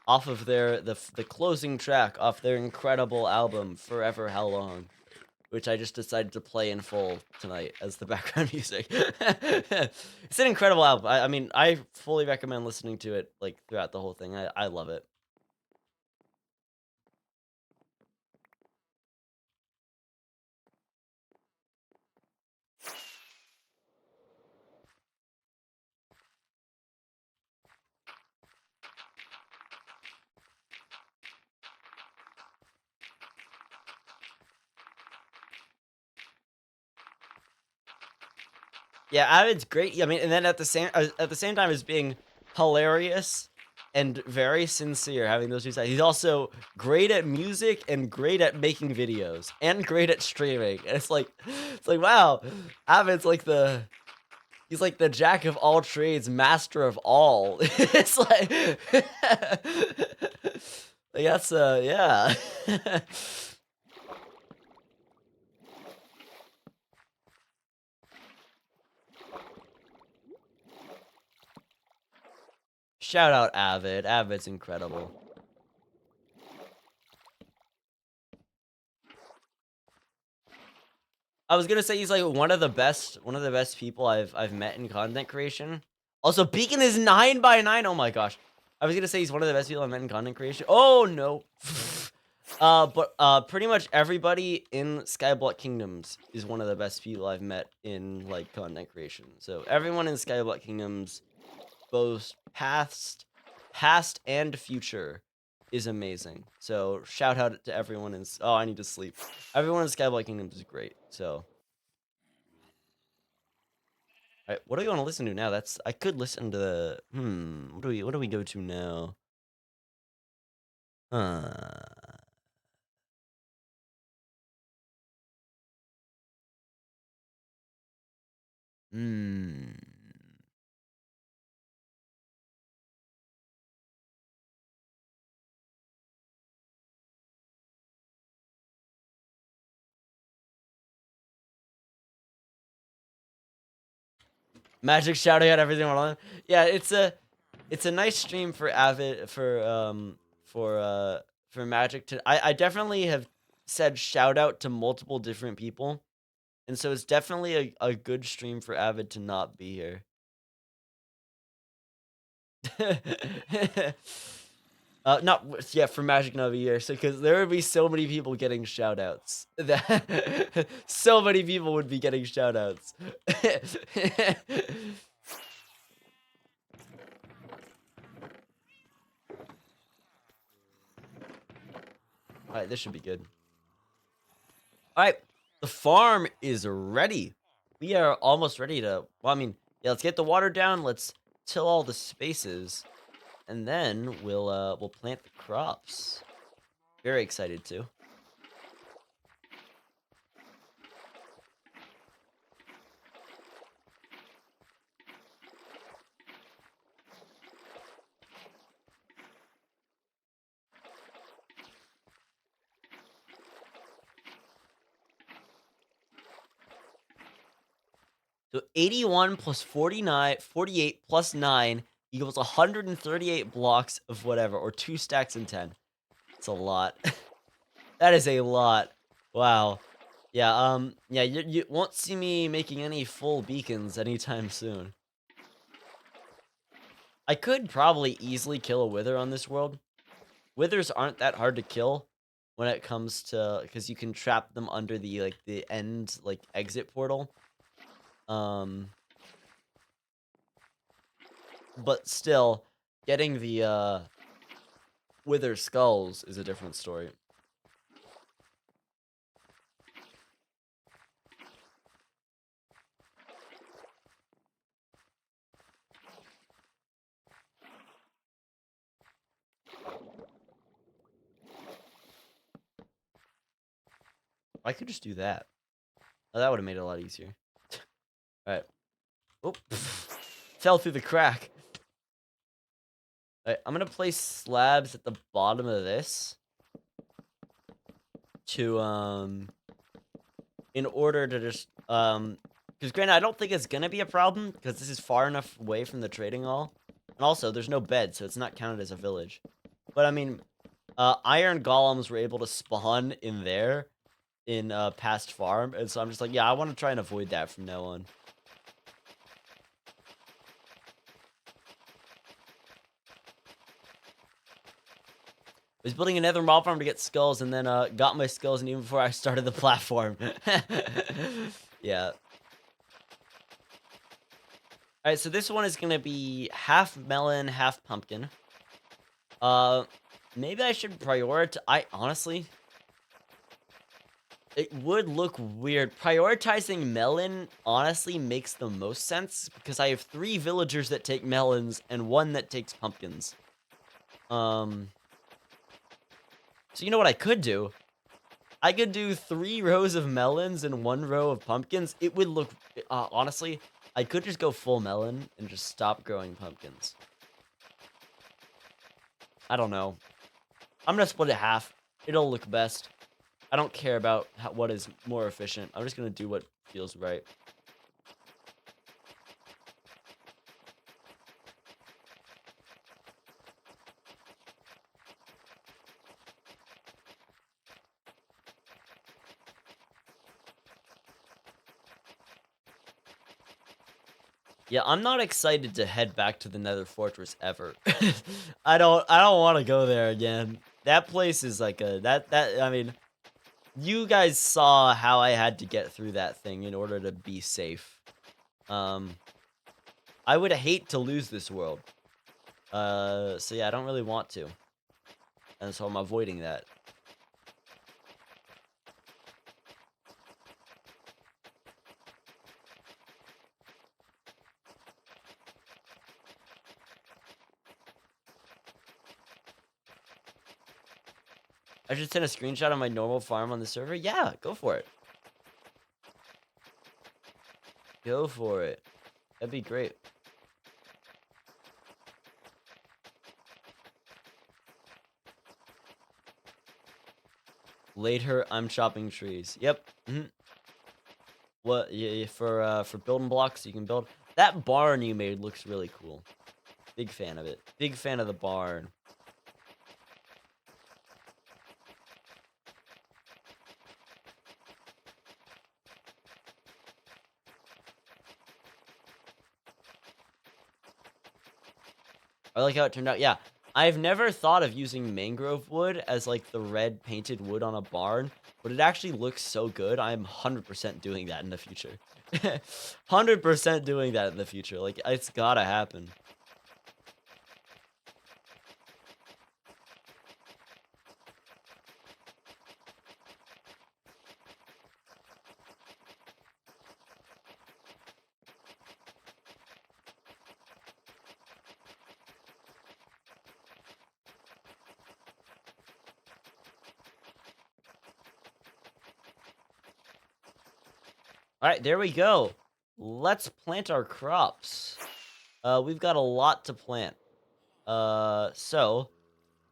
Off of the closing track off their incredible album Forever How Long, which I just decided to play in full tonight as the background music. It's an incredible album. I mean, I fully recommend listening to it like throughout the whole thing. I love it. Yeah, Avid's great. I mean, and then at the same time as being hilarious and very sincere, having those two sides. He's also great at music and great at making videos and great at streaming. And it's like wow, Avid's like he's like the jack of all trades, master of all. It's like, like that's yeah. Shout out Avid. Avid's incredible. I was gonna say he's like one of the best people I've met in content creation. Also, Beacon is 9x9. Oh my gosh. I was gonna say he's one of the best people I've met in content creation. Oh no. But pretty much everybody in Skyblock Kingdoms is one of the best people I've met in like content creation. So everyone in Skyblock Kingdoms, both past and future, is amazing. So shout out to everyone in. Oh, I need to sleep. Everyone in Skyblock Kingdoms is great. So. Alright, what do we want to listen to now? I could listen to the what do we go to now? Uh hmm. Magic shouting out everything on. Yeah, it's a nice stream for Avid for Magic to I definitely have said shout out to multiple different people. And so it's definitely a good stream for Avid to not be here. Not yeah, for Magic Nova year. So because there would be so many people getting shout outs. That so many people would be getting shout outs. Alright, this should be good. Alright, the farm is ready. We are almost ready to, well, I mean, yeah, let's get the water down, let's till all the spaces, and then we'll plant the crops. Very excited too. So 81 plus 49, 48 plus 9 equals 138 blocks of whatever, or 2 stacks and 10. It's a lot. That is a lot. Wow. Yeah, yeah, you won't see me making any full beacons anytime soon. I could probably easily kill a wither on this world. Withers aren't that hard to kill when it comes to, because you can trap them under the, like, the end, like, exit portal. But still, getting the, wither skulls is a different story. I could just do that. Oh, that would have made it a lot easier. Alright. Oh, fell through the crack. Alright, I'm gonna place slabs at the bottom of this to, in order to just, because granted, I don't think it's gonna be a problem, because this is far enough away from the trading hall. And also, there's no bed, so it's not counted as a village. But, I mean, iron golems were able to spawn in there in, past farm, and so I'm just like, yeah, I want to try and avoid that from now on. I was building another mob farm to get skulls, and then got my skulls, and even before I started the platform. Yeah. Alright, so this one is gonna be half melon, half pumpkin. Maybe I should prioritize. I honestly, It would look weird. Prioritizing melon honestly makes the most sense because I have 3 villagers that take melons and 1 that takes pumpkins. Um, so you know what I could do? I could do 3 rows of melons and 1 row of pumpkins. It would look, honestly, I could just go full melon and just stop growing pumpkins. I don't know. I'm gonna split it half. It'll look best. I don't care about what is more efficient. I'm just gonna do what feels right. Yeah, I'm not excited to head back to the Nether Fortress ever. I don't want to go there again. That place is like I mean, you guys saw how I had to get through that thing in order to be safe. Um, I would hate to lose this world. So yeah, I don't really want to. And so I'm avoiding that. I should send a screenshot of my normal farm on the server. Yeah, go for it. Go for it. That'd be great. Later, I'm chopping trees. Yep. What? Yeah, for building blocks, you can build. That barn you made looks really cool. Big fan of it. Big fan of the barn. I like how it turned out. Yeah, I've never thought of using mangrove wood as like the red painted wood on a barn, but it actually looks so good. I'm 100% doing that in the future. 100% doing that in the future. Like, it's gotta happen. All right, there we go. Let's plant our crops. We've got a lot to plant. So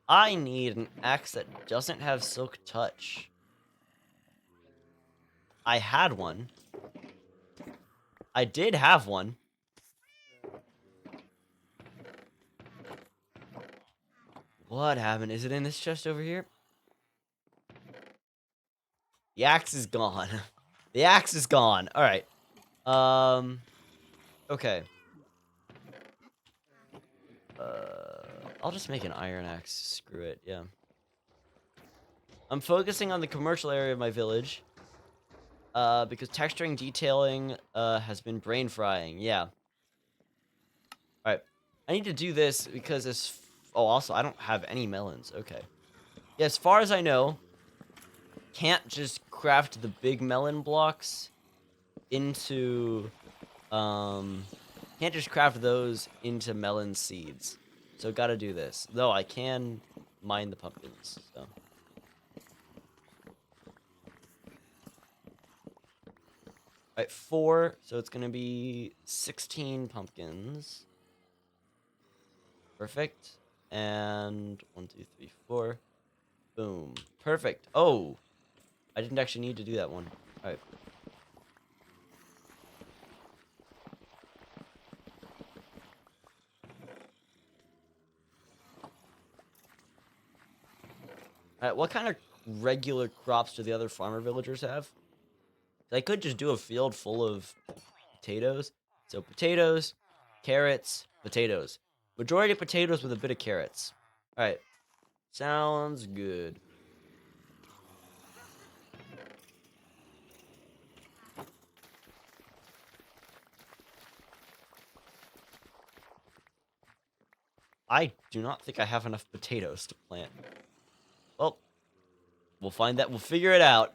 I need an axe that doesn't have silk touch. I had one. I did have one. What happened? Is it in this chest over here? The axe is gone. The axe is gone. All right. Okay. I'll just make an iron axe. Screw it. Yeah. I'm focusing on the commercial area of my village. Because texturing detailing, has been brain frying. Yeah. All right. I need to do this because oh, also, I don't have any melons. Okay. Yeah, as far as I know, can't just craft the big melon blocks into, um, can't just craft those into melon seeds. So gotta do this. Though I can mine the pumpkins, so. Alright, 4, so it's gonna be 16 pumpkins. Perfect. And 1, 2, 3, 4. Boom. Perfect. Oh, I didn't actually need to do that one. Alright. Alright, what kind of regular crops do the other farmer villagers have? I could just do a field full of potatoes. So potatoes, carrots, potatoes. Majority of potatoes with a bit of carrots. Alright. Sounds good. I do not think I have enough potatoes to plant. Well, we'll find that. We'll figure it out.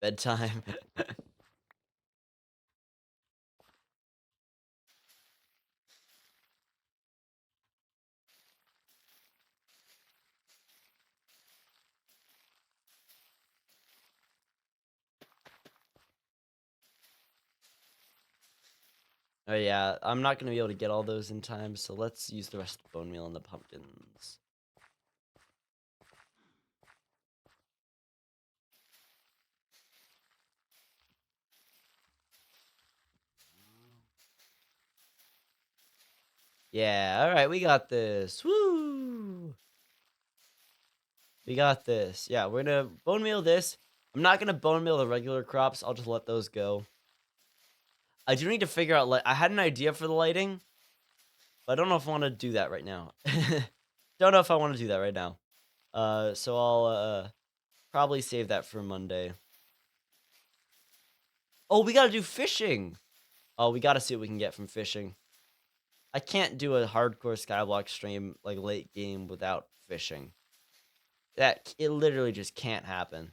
Bedtime. Oh yeah, I'm not gonna be able to get all those in time, so let's use the rest of the bone meal and the pumpkins. Yeah, alright, we got this. Woo! We got this. Yeah, we're gonna bone meal this. I'm not gonna bone meal the regular crops, I'll just let those go. I do need to figure out, I had an idea for the lighting, but I don't know if I want to do that right now. Don't know if I want to do that right now. So I'll probably save that for Monday. Oh, we gotta do fishing. Oh, we gotta see what we can get from fishing. I can't do a hardcore skyblock stream like late game without fishing. It literally just can't happen.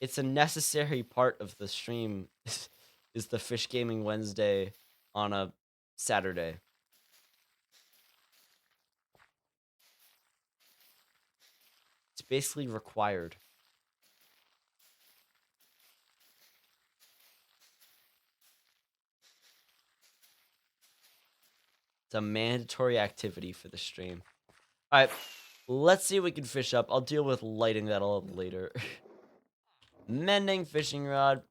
It's a necessary part of the stream. Is the Fish Gaming Wednesday on a Saturday. It's basically required. It's a mandatory activity for the stream. All right, let's see if we can fish up. I'll deal with lighting that all up later. Mending fishing rod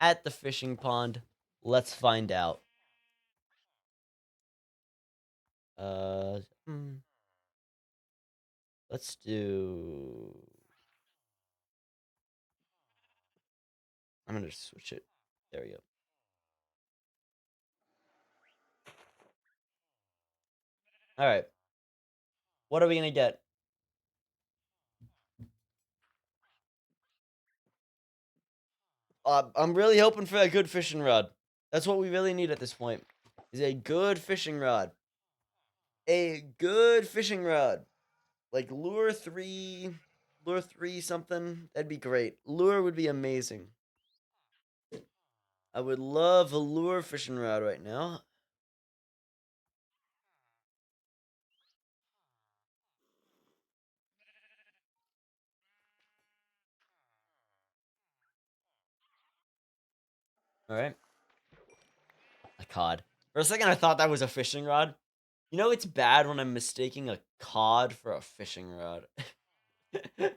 at the fishing pond. Let's find out. Uh, hmm. Let's do. I'm gonna switch it. There we go. All right. What are we gonna get? I'm really hoping for a good fishing rod. That's what we really need at this point. Is a good fishing rod. A good fishing rod. Like lure three something. That'd be great. Lure would be amazing. I would love a lure fishing rod right now. All right. A cod. For a second, I thought that was a fishing rod. You know, it's bad when I'm mistaking a cod for a fishing rod. Yeah,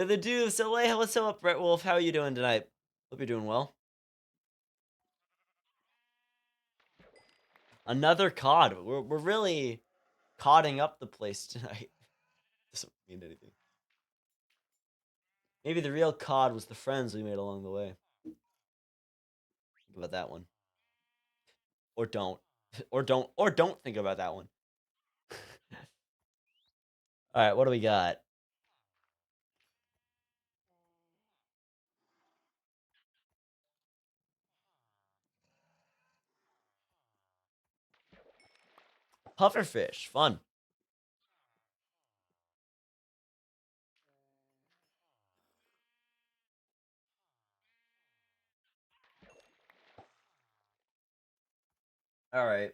the dude. So, hey, what's up, Brett Wolf? How are you doing tonight? Hope you're doing well. Another cod. We're really codding up the place tonight. Doesn't mean anything. Maybe the real cod was the friends we made along the way. Think about that one. Or don't. Or don't think about that one. Alright, what do we got? Pufferfish. Fun. Alright.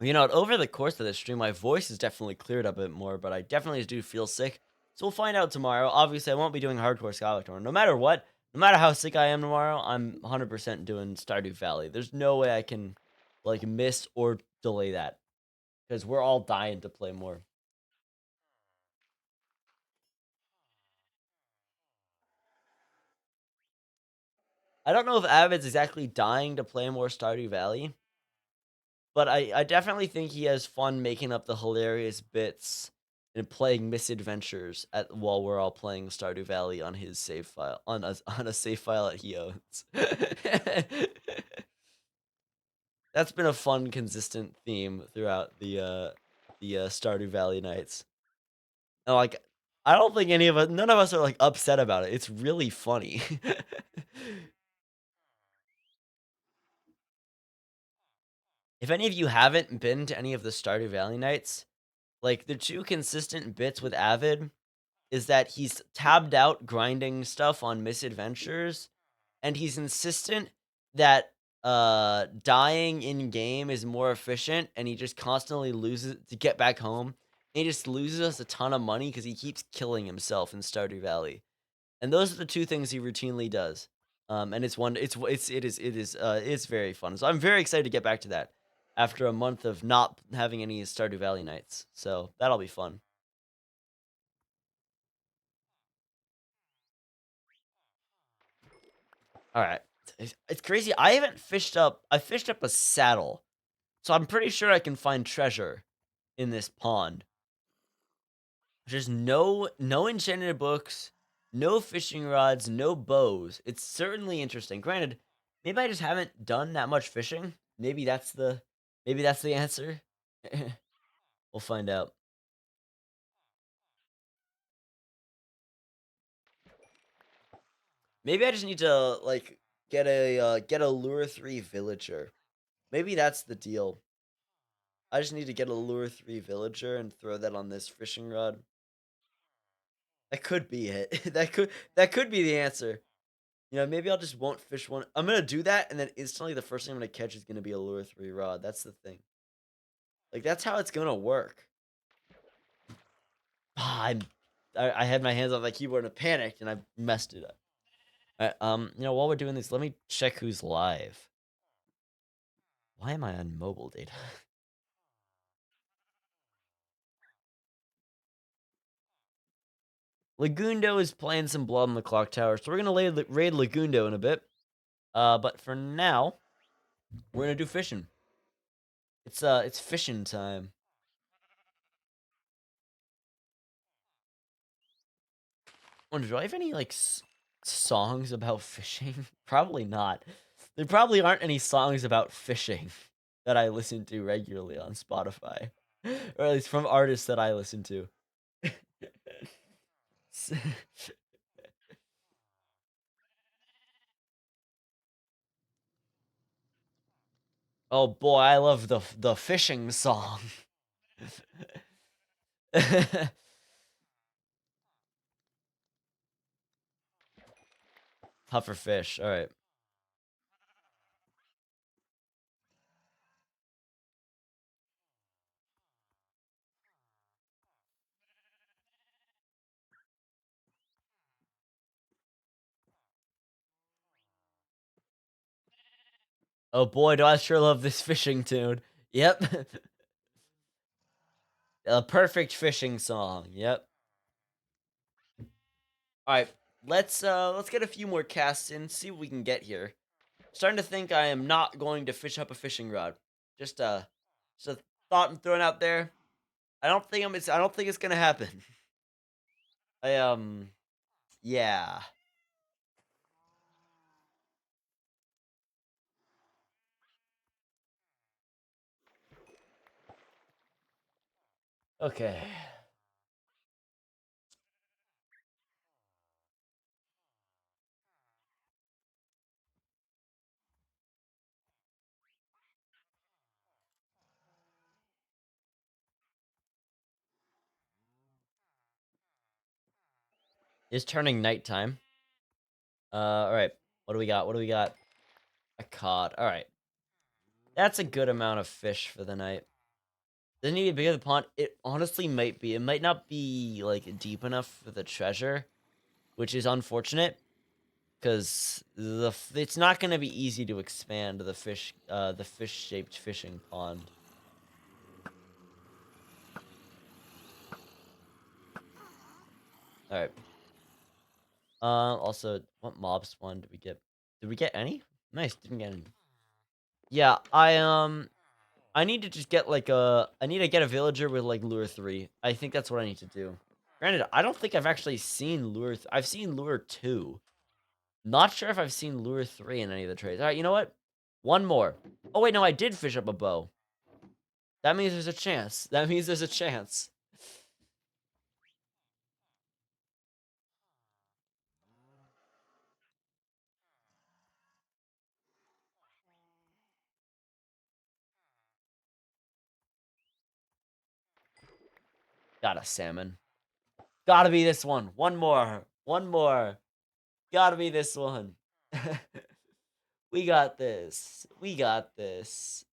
You know, over the course of this stream, my voice has definitely cleared up a bit more, but I definitely do feel sick. So we'll find out tomorrow. Obviously, I won't be doing hardcore Skywalk tomorrow. No matter what, no matter how sick I am tomorrow, I'm 100% doing Stardew Valley. There's no way I can, like, miss or delay that. Because we're all dying to play more. I don't know if Avid's exactly dying to play more Stardew Valley. But I definitely think he has fun making up the hilarious bits and playing misadventures while we're all playing Stardew Valley on his save file on a save file that he owns. That's been a fun, consistent theme throughout the Stardew Valley nights. And like, I don't think none of us are like upset about it. It's really funny. If any of you haven't been to any of the Stardew Valley nights, like the two consistent bits with Avid is that he's tabbed out grinding stuff on misadventures, and he's insistent that dying in game is more efficient, and he just constantly loses to get back home. And he just loses us a ton of money because he keeps killing himself in Stardew Valley. And those are the two things he routinely does. And it's very fun. So I'm very excited to get back to that after a month of not having any Stardew Valley nights. So that'll be fun. All right. It's crazy. I fished up a saddle. So I'm pretty sure I can find treasure in this pond. There's no enchanted books, no fishing rods, no bows. It's certainly interesting. Granted, maybe I just haven't done that much fishing. Maybe that's the answer. We'll find out. Maybe I just need to like get a lure 3 villager. Maybe that's the deal. I just need to get a lure 3 villager and throw that on this fishing rod. That could be it. That could be the answer. You know, maybe I'll just won't fish one. I'm gonna do that, and then instantly the first thing I'm gonna catch is gonna be a lure 3 rod. That's the thing. Like that's how it's gonna work. Ah, I had my hands on my keyboard and I panicked and I messed it up. Alright, you know, while we're doing this, let me check who's live. Why am I on mobile data? Lagundo is playing some Blood on the Clock Tower, so we're gonna raid Lagundo in a bit. But for now, we're gonna do fishing. It's fishing time. Wonder, do I have any like songs about fishing? Probably not. There probably aren't any songs about fishing that I listen to regularly on Spotify, or at least from artists that I listen to. Oh boy, I love the fishing song. Puffer fish. All right. Oh boy, do I sure love this fishing tune. Yep. A perfect fishing song. Yep. All right. Let's get a few more casts in, see what we can get here. Starting to think I am not going to fish up a fishing rod. Just a thought I'm throwing out there. I don't think it's gonna happen. I yeah. Okay. It's turning nighttime. All right. What do we got? What do we got? A cod. All right. That's a good amount of fish for the night. Doesn't need to be bigger the pond. It honestly might be. It might not be like deep enough for the treasure, which is unfortunate because it's not going to be easy to expand the fish-shaped fishing pond. All right. Also, what mob spawn did we get? Did we get any? Nice, didn't get any. Yeah, I need to just get like I need to get a villager with like lure 3. I think that's what I need to do. Granted, I don't think I've actually seen I've seen lure 2. Not sure if I've seen lure 3 in any of the trades. All right, you know what? One more. Oh wait, no, I did fish up a bow. That means there's a chance. That means there's a chance. Got a salmon. Gotta be this one. One more. One more. Gotta be this one. We got this. We got this.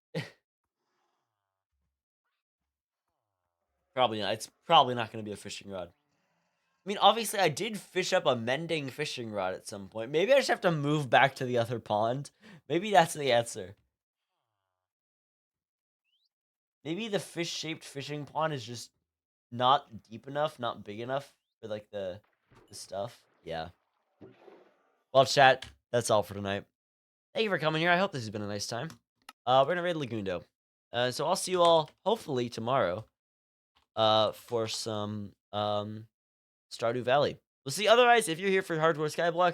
Probably not. It's probably not going to be a fishing rod. I mean, obviously, I did fish up a mending fishing rod at some point. Maybe I just have to move back to the other pond. Maybe that's the answer. Maybe the fish-shaped fishing pond is just not deep enough, not big enough for, like, the stuff. Yeah. Well, chat, that's all for tonight. Thank you for coming here. I hope this has been a nice time. We're gonna raid Lagundo. So I'll see you all, hopefully, tomorrow, for some, Stardew Valley. We'll see. Otherwise, if you're here for Hardcore Skyblock,